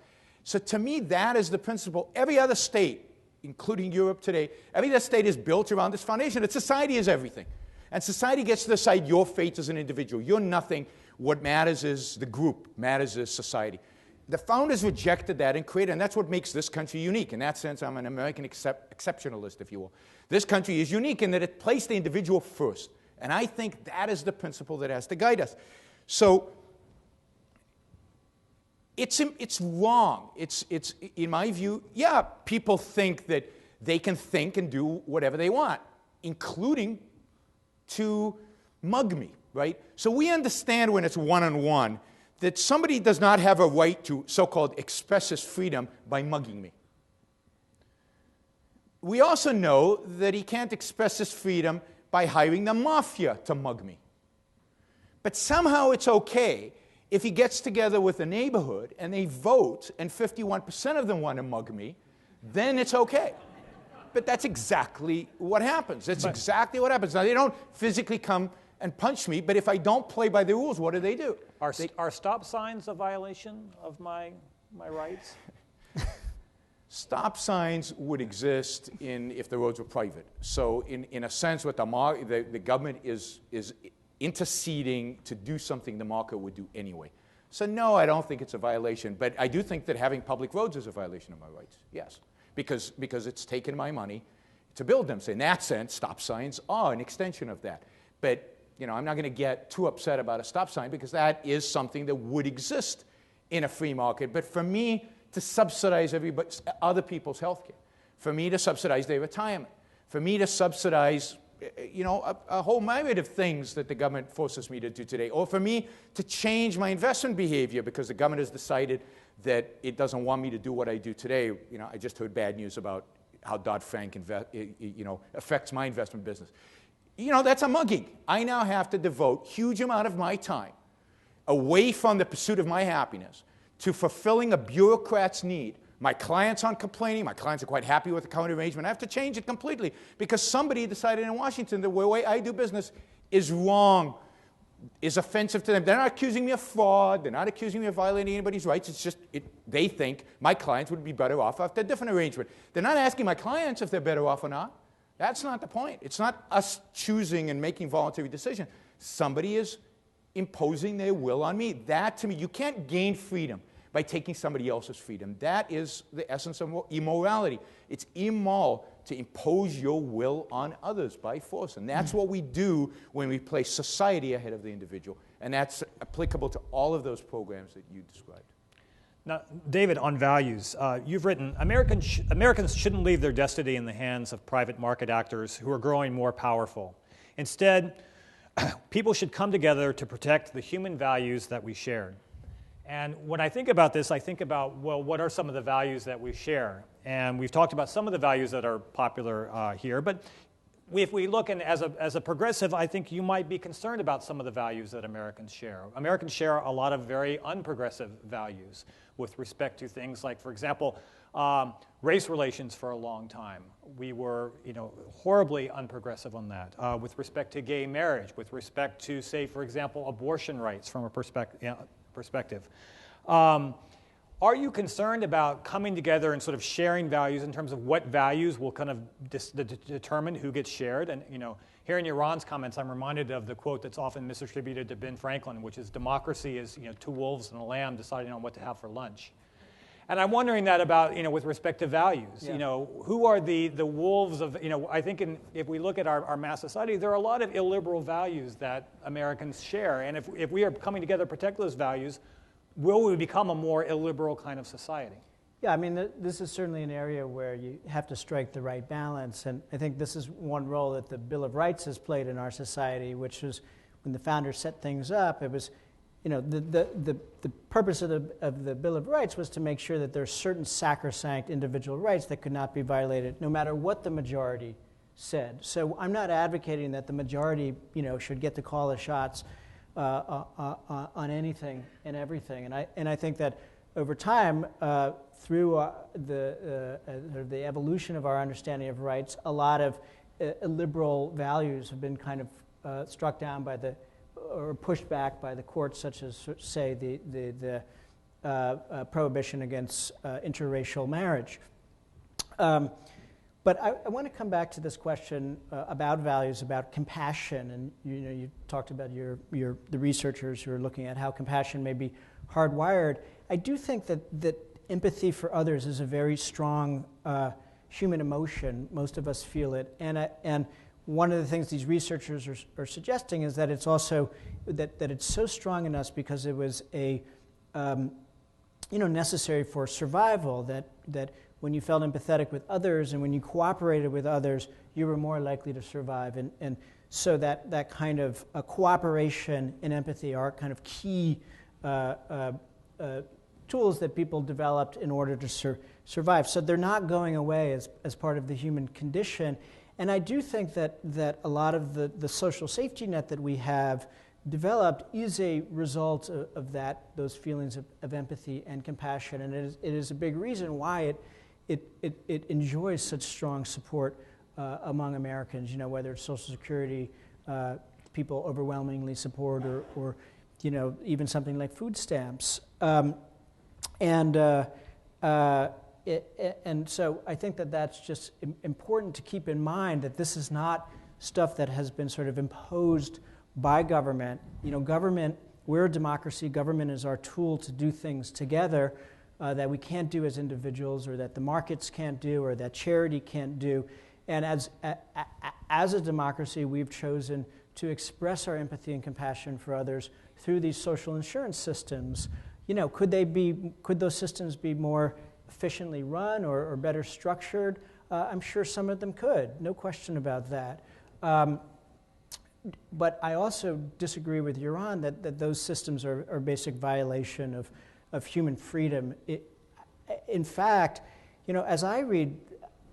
So to me, that is the principle. Every other state, including Europe today, every other state is built around this foundation that society is everything. And society gets to decide your fate as an individual. You're nothing. What matters is the group. Matters is society. The founders rejected that and created, and that's what makes this country unique. In that sense, I'm an American exceptionalist, if you will. This country is unique in that it placed the individual first. And I think that is the principle that has to guide us. So it's wrong. It's in my view, yeah, people think that they can think and do whatever they want, including to mug me, right? So we understand when it's one-on-one that somebody does not have a right to so-called express his freedom by mugging me. We also know that he can't express his freedom by hiring the mafia to mug me. But somehow it's okay if he gets together with the neighborhood and they vote and 51% of them want to mug me, then it's okay. But that's exactly what happens. That's exactly what happens. Now, they don't physically come and punch me, but if I don't play by the rules, what do? Are stop signs a violation of my rights? Stop signs would exist if the roads were private. So in a sense, what the government is interceding to do something the market would do anyway. So no, I don't think it's a violation. But I do think that having public roads is a violation of my rights, yes. Because it's taken my money to build them. So in that sense, stop signs are an extension of that. But I'm not going to get too upset about a stop sign because that is something that would exist in a free market. But for me to subsidize other people's health care, for me to subsidize their retirement, for me to subsidize a whole myriad of things that the government forces me to do today, or for me to change my investment behavior because the government has decided that it doesn't want me to do what I do today. I just heard bad news about how Dodd-Frank affects my investment business. That's a mugging. I now have to devote huge amount of my time away from the pursuit of my happiness to fulfilling a bureaucrat's need. My clients aren't complaining. My clients are quite happy with the current arrangement. I have to change it completely because somebody decided in Washington that the way I do business is wrong, is offensive to them. They're not accusing me of fraud. They're not accusing me of violating anybody's rights. It's just they think my clients would be better off after a different arrangement. They're not asking my clients if they're better off or not. That's not the point. It's not us choosing and making voluntary decisions. Somebody is imposing their will on me. That, to me, you can't gain freedom by taking somebody else's freedom. That is the essence of immorality. It's immoral to impose your will on others by force. And that's what we do when we place society ahead of the individual. And that's applicable to all of those programs that you described. Now, David, on values, you've written, Americans shouldn't leave their destiny in the hands of private market actors who are growing more powerful. Instead, people should come together to protect the human values that we share. And when I think about this, I think about, well, what are some of the values that we share? And we've talked about some of the values that are popular here, but if we look, and as a progressive, I think you might be concerned about some of the values that Americans share. Americans share a lot of very unprogressive values with respect to things like, for example, race relations for a long time. We were, horribly unprogressive on that. With respect to gay marriage, with respect to, say, for example, abortion rights from a perspective. Are you concerned about coming together and sort of sharing values in terms of what values will kind of determine who gets shared? And hearing Yaron's comments, I'm reminded of the quote that's often misattributed to Ben Franklin, which is democracy is two wolves and a lamb deciding on what to have for lunch. And I'm wondering that about with respect to values. Yeah. Who are the wolves of I think if we look at our mass society, there are a lot of illiberal values that Americans share, and if we are coming together to protect those values, will we become a more illiberal kind of society? Yeah, I mean, this is certainly an area where you have to strike the right balance, and I think this is one role that the Bill of Rights has played in our society, which was when the founders set things up, it was, the purpose of the Bill of Rights was to make sure that there are certain sacrosanct individual rights that could not be violated, no matter what the majority said. So I'm not advocating that the majority, should get to call the shots on anything and everything, and I think that over time, through the evolution of our understanding of rights, a lot of illiberal values have been kind of struck down by or pushed back by the courts, such as, say, the prohibition against interracial marriage. But I want to come back to this question about values, about compassion, and you talked about the researchers who are looking at how compassion may be hardwired. I do think that empathy for others is a very strong human emotion. Most of us feel it, and one of the things these researchers are suggesting is that it's also that it's so strong in us because it was necessary for survival that when you felt empathetic with others and when you cooperated with others, you were more likely to survive. And so that kind of cooperation and empathy are kind of key tools that people developed in order to survive. So they're not going away as part of the human condition. And I do think that a lot of the social safety net that we have developed is a result of those feelings of empathy and compassion. And it is a big reason why it enjoys such strong support among Americans, you know, whether it's Social Security, people overwhelmingly support, or you know, even something like food stamps. And so I think that's just important to keep in mind, that this is not stuff that has been sort of imposed by government. You know, government, we're a democracy. Government is our tool to do things together that we can't do as individuals, or that the markets can't do, or that charity can't do. And as a democracy, we've chosen to express our empathy and compassion for others through these social insurance systems. You know, could those systems be more efficiently run or better structured? I'm sure some of them could, no question about that. But I also disagree with Yaron that those systems are a basic violation of human freedom. In fact, you know, as I read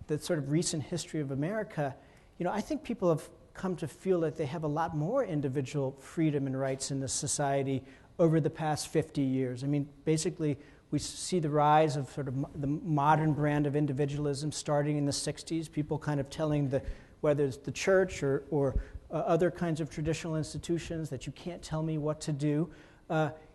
the sort of recent history of America, you know, I think people have come to feel that they have a lot more individual freedom and rights in this society over the past 50 years. I mean, basically, we see the rise of sort of the modern brand of individualism starting in the 60s, people kind of telling whether it's the church or other kinds of traditional institutions, that you can't tell me what to do.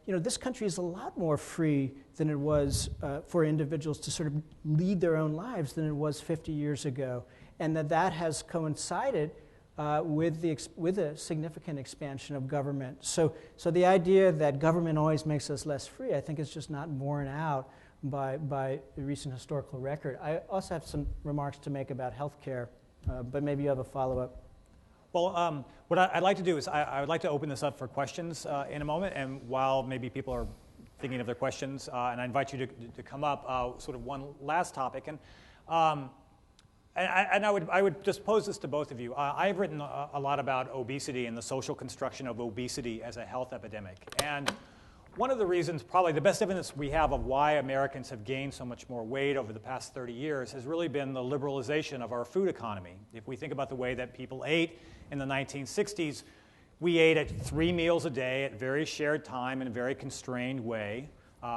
You know, this country is a lot more free than it was for individuals to sort of lead their own lives than it was 50 years ago. And that has coincided with a significant expansion of government. So the idea that government always makes us less free, I think, is just not borne out by the recent historical record. I also have some remarks to make about healthcare, but maybe you have a follow-up. Well, what I'd like to do is I would like to open this up for questions in a moment, and while maybe people are thinking of their questions, and I invite you to come up, sort of one last topic. And I would just pose this to both of you. I've written a lot about obesity and the social construction of obesity as a health epidemic. And one of the reasons, probably the best evidence we have of why Americans have gained so much more weight over the past 30 years has really been the liberalization of our food economy. If we think about the way that people ate in the 1960s, we ate at 3 meals a day at very shared time in a very constrained way.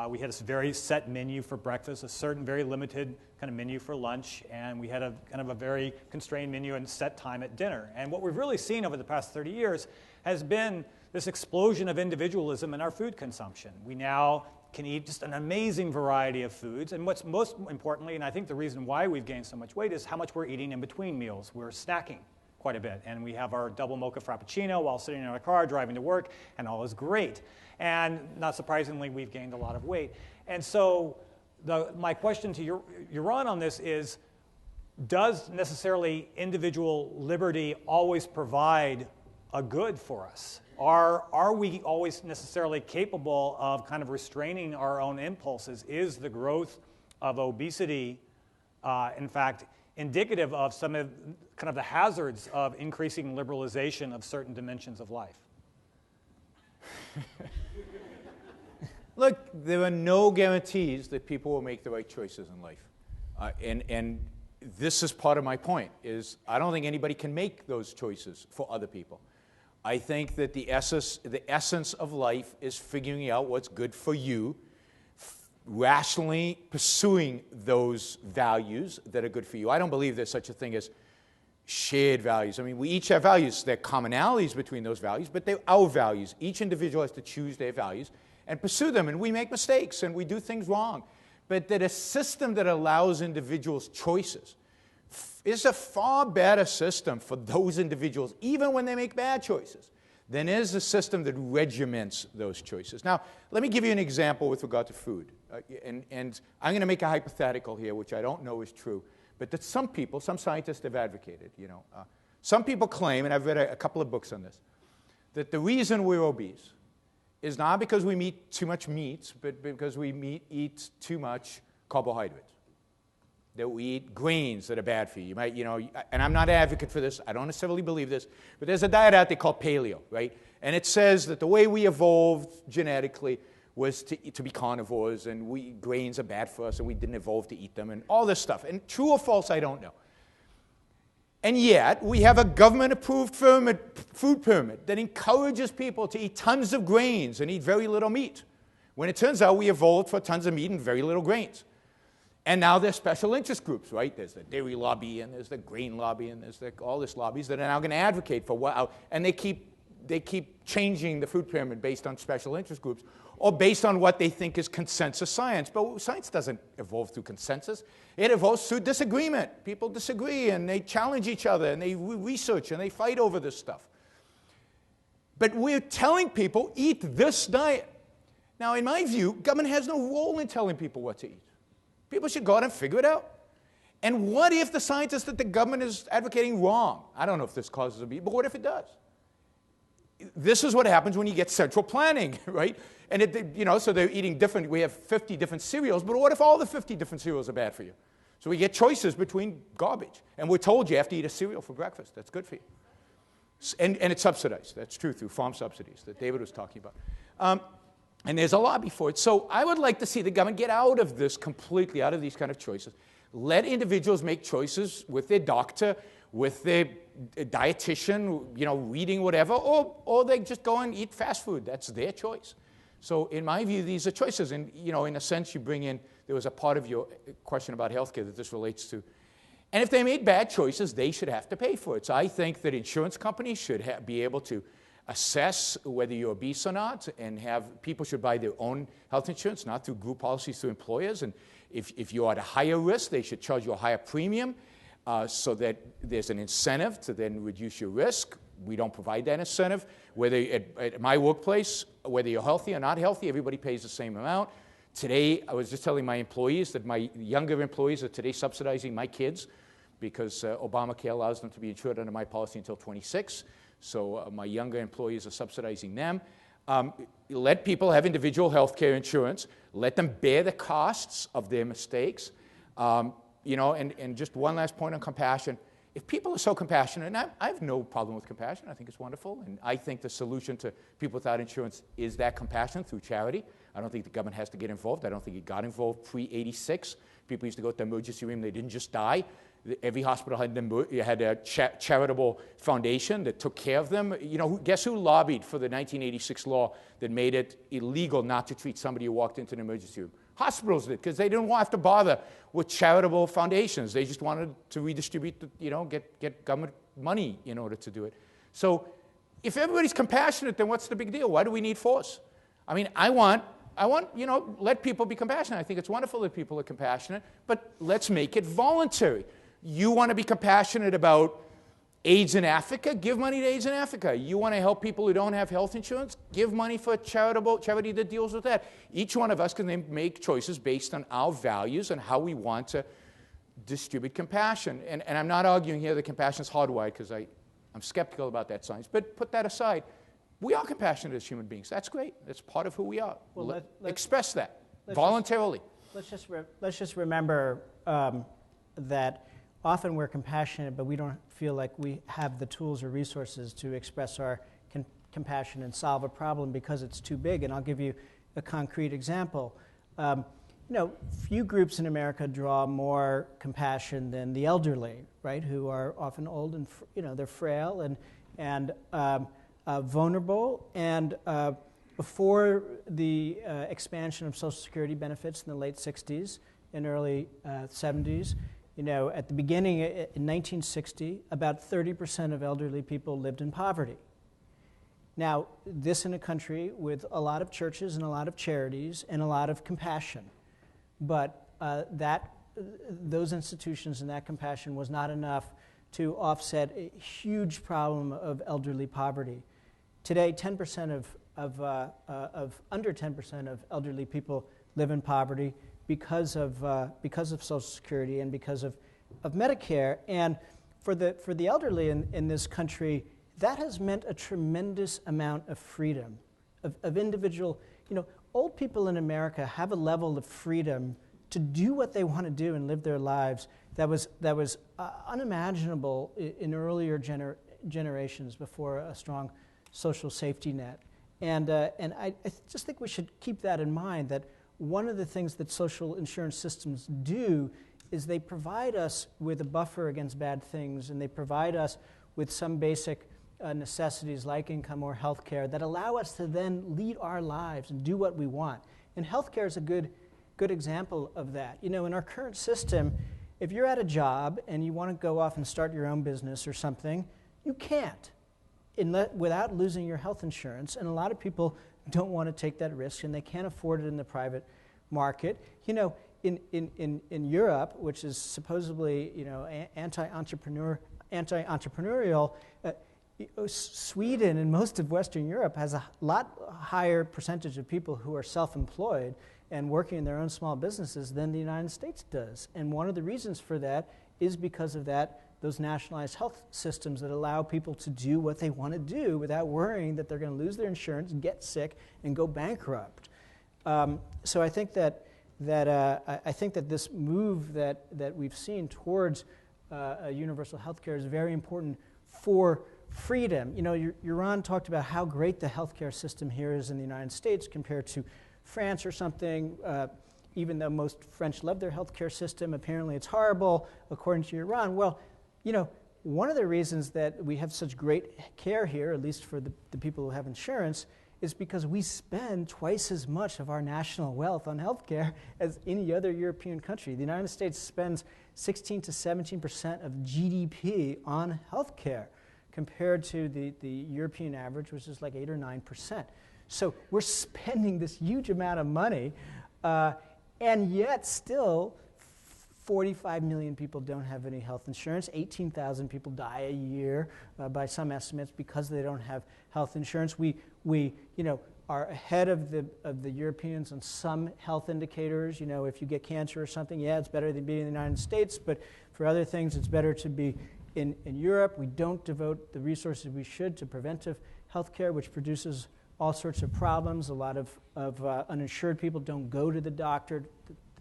We had a very set menu for breakfast, a certain very limited kind of menu for lunch, and we had a kind of a very constrained menu and set time at dinner. And what we've really seen over the past 30 years has been this explosion of individualism in our food consumption. We now can eat just an amazing variety of foods, and what's most importantly, and I think the reason why we've gained so much weight, is how much we're eating in between meals. We're snacking quite a bit, and we have our double mocha frappuccino while sitting in our car driving to work, and all is great. And not surprisingly, we've gained a lot of weight. And so my question to Yaron on this is, does necessarily individual liberty always provide a good for us? Are we always necessarily capable of kind of restraining our own impulses? Is the growth of obesity, in fact, indicative of some of kind of the hazards of increasing liberalization of certain dimensions of life? Look, there are no guarantees that people will make the right choices in life. And this is part of my point, is I don't think anybody can make those choices for other people. I think that the essence of life is figuring out what's good for you, rationally pursuing those values that are good for you. I don't believe there's such a thing as shared values. I mean, we each have values. There are commonalities between those values, but they're our values. Each individual has to choose their values and pursue them, and we make mistakes, and we do things wrong. But that a system that allows individuals choices is a far better system for those individuals, even when they make bad choices, than is a system that regiments those choices. Now, let me give you an example with regard to food. And I'm going to make a hypothetical here, which I don't know is true, but that some people, some scientists have advocated. Some people claim, and I've read a couple of books on this, that the reason we're obese is not because we eat too much meat, but because we eat too much carbohydrates. that we eat grains that are bad for you. You might, and I'm not an advocate for this. I don't necessarily believe this, but there's a diet out there called paleo, right? And it says that the way we evolved genetically was to be carnivores, and grains are bad for us, and we didn't evolve to eat them, and all this stuff. And true or false, I don't know. And yet, we have a government-approved food pyramid that encourages people to eat tons of grains and eat very little meat, when it turns out we evolved for tons of meat and very little grains. And now there's special interest groups, right? There's the dairy lobby, and there's the grain lobby, and there's all these lobbies that are now going to advocate for what, and they keep changing the food pyramid based on special interest groups or based on what they think is consensus science. But science doesn't evolve through consensus. It evolves through disagreement. People disagree, and they challenge each other, and they research, and they fight over this stuff. But we're telling people, eat this diet. Now, in my view, government has no role in telling people what to eat. People should go out and figure it out. And what if the scientists that the government is advocating wrong? I don't know if this causes a beat, but what if it does? This is what happens when you get central planning, right? And so they're eating different. We have 50 different cereals, but what if all the 50 different cereals are bad for you? So we get choices between garbage, and we're told you have to eat a cereal for breakfast. That's good for you, and it's subsidized. That's true through farm subsidies that David was talking about. And there's a lobby for it. So I would like to see the government get out of this completely, out of these kind of choices. Let individuals make choices with their doctor, with their dietitian, reading whatever, or they just go and eat fast food. That's their choice. So in my view, these are choices. And, in a sense, you bring in, there was a part of your question about healthcare that this relates to. And if they made bad choices, they should have to pay for it. So I think that insurance companies should be able to assess whether you're obese or not, and people should buy their own health insurance, not through group policies through employers. And if you're at a higher risk, they should charge you a higher premium so that there's an incentive to then reduce your risk. We don't provide that incentive. Whether at my workplace, whether you're healthy or not healthy, everybody pays the same amount. Today, I was just telling my employees that my younger employees are today subsidizing my kids because Obamacare allows them to be insured under my policy until 26. So my younger employees are subsidizing them. Let people have individual health care insurance. Let them bear the costs of their mistakes. And just one last point on compassion. If people are so compassionate, and I have no problem with compassion. I think it's wonderful. And I think the solution to people without insurance is that compassion through charity. I don't think the government has to get involved. I don't think it got involved pre-86. People used to go to the emergency room. They didn't just die. Every hospital had a charitable foundation that took care of them. Guess who lobbied for the 1986 law that made it illegal not to treat somebody who walked into an emergency room? Hospitals did, because they didn't have to bother with charitable foundations. They just wanted to redistribute, get government money in order to do it. So if everybody's compassionate, then what's the big deal? Why do we need force? I mean, I want, let people be compassionate. I think it's wonderful that people are compassionate, but let's make it voluntary. You want to be compassionate about AIDS in Africa? Give money to AIDS in Africa. You want to help people who don't have health insurance? Give money for charity that deals with that. Each one of us can then make choices based on our values and how we want to distribute compassion. And I'm not arguing here that compassion is hardwired, because I'm skeptical about that science. But put that aside. We are compassionate as human beings. That's great. That's part of who we are. Well, express that voluntarily. Let's just remember that often we're compassionate, but we don't feel like we have the tools or resources to express our compassion and solve a problem because it's too big. And I'll give you a concrete example. Few groups in America draw more compassion than the elderly, right? Who are often old and they're frail and vulnerable. And before the expansion of Social Security benefits in the late 60s and early 70s. At the beginning, in 1960, about 30% of elderly people lived in poverty. Now, this in a country with a lot of churches and a lot of charities and a lot of compassion. But those institutions and that compassion was not enough to offset a huge problem of elderly poverty. Today, 10% of under 10% of elderly people live in poverty because of Social Security and because of Medicare. And for the elderly in this country, that has meant a tremendous amount of freedom, of individual. Old people in America have a level of freedom to do what they want to do and live their lives that was unimaginable in earlier generations before a strong social safety net. And I just think we should keep that in mind, that one of the things that social insurance systems do is they provide us with a buffer against bad things, and they provide us with some basic necessities like income or health care that allow us to then lead our lives and do what we want. And health care is a good example of that. You know, in our current system, if you're at a job and you want to go off and start your own business or something, you can't without losing your health insurance. And a lot of people don't want to take that risk, and they can't afford it in the private market. You know, in Europe, which is supposedly, you know, anti-entrepreneurial, Sweden and most of Western Europe has a lot higher percentage of people who are self-employed and working in their own small businesses than the United States does. And one of the reasons for that is because of those nationalized health systems that allow people to do what they want to do without worrying that they're going to lose their insurance, get sick, and go bankrupt. So I think that this move that we've seen towards universal health care is very important for freedom. You know, Yaron talked about how great the healthcare system here is in the United States compared to France or something. Even though most French love their healthcare system, apparently it's horrible, according to Yaron. Well, you know, one of the reasons that we have such great care here, at least for the people who have insurance, is because we spend twice as much of our national wealth on healthcare as any other European country. The United States spends 16 to 17% of GDP on healthcare, compared to the European average, which is like 8 or 9%. So we're spending this huge amount of money, and yet still 45 million people don't have any health insurance. 18,000 people die a year by some estimates because they don't have health insurance. We you know, are ahead of the Europeans on some health indicators. You know, if you get cancer or something, yeah, it's better than being in the United States, but for other things, it's better to be in Europe. We don't devote the resources we should to preventive health care, which produces all sorts of problems. A lot of uninsured people don't go to the doctor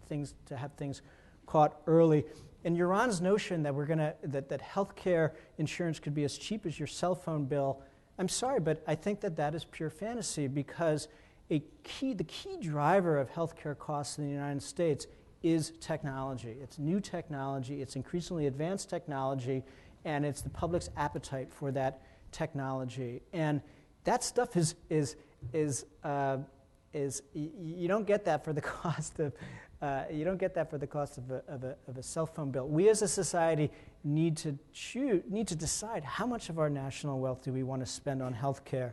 to have things caught early. And Yaron's notion that that health care insurance could be as cheap as your cell phone bill, I'm sorry, but I think that is pure fantasy, because the key driver of healthcare costs in the United States is technology. It's new technology, it's increasingly advanced technology, and it's the public's appetite for that technology. And that stuff is you don't get that for the cost of a cell phone bill. We as a society need to decide how much of our national wealth do we want to spend on healthcare,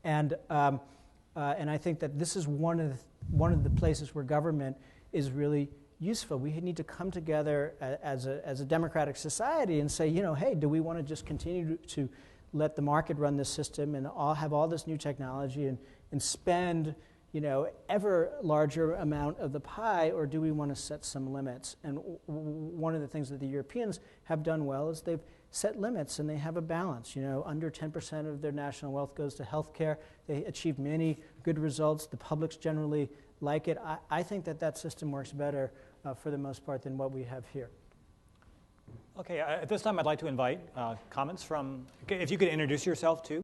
and I think that this is one of the places where government is really useful. We need to come together as a democratic society and say, you know, hey, do we want to just continue to let the market run this system and have all this new technology and spend, you know, ever larger amount of the pie, or do we want to set some limits? And one of the things that the Europeans have done well is they've set limits, and they have a balance. You know, under 10% of their national wealth goes to healthcare. They achieve many good results. The publics generally like it. I think that system works better for the most part than what we have here. Okay, at this time I'd like to invite comments from, if you could introduce yourself too.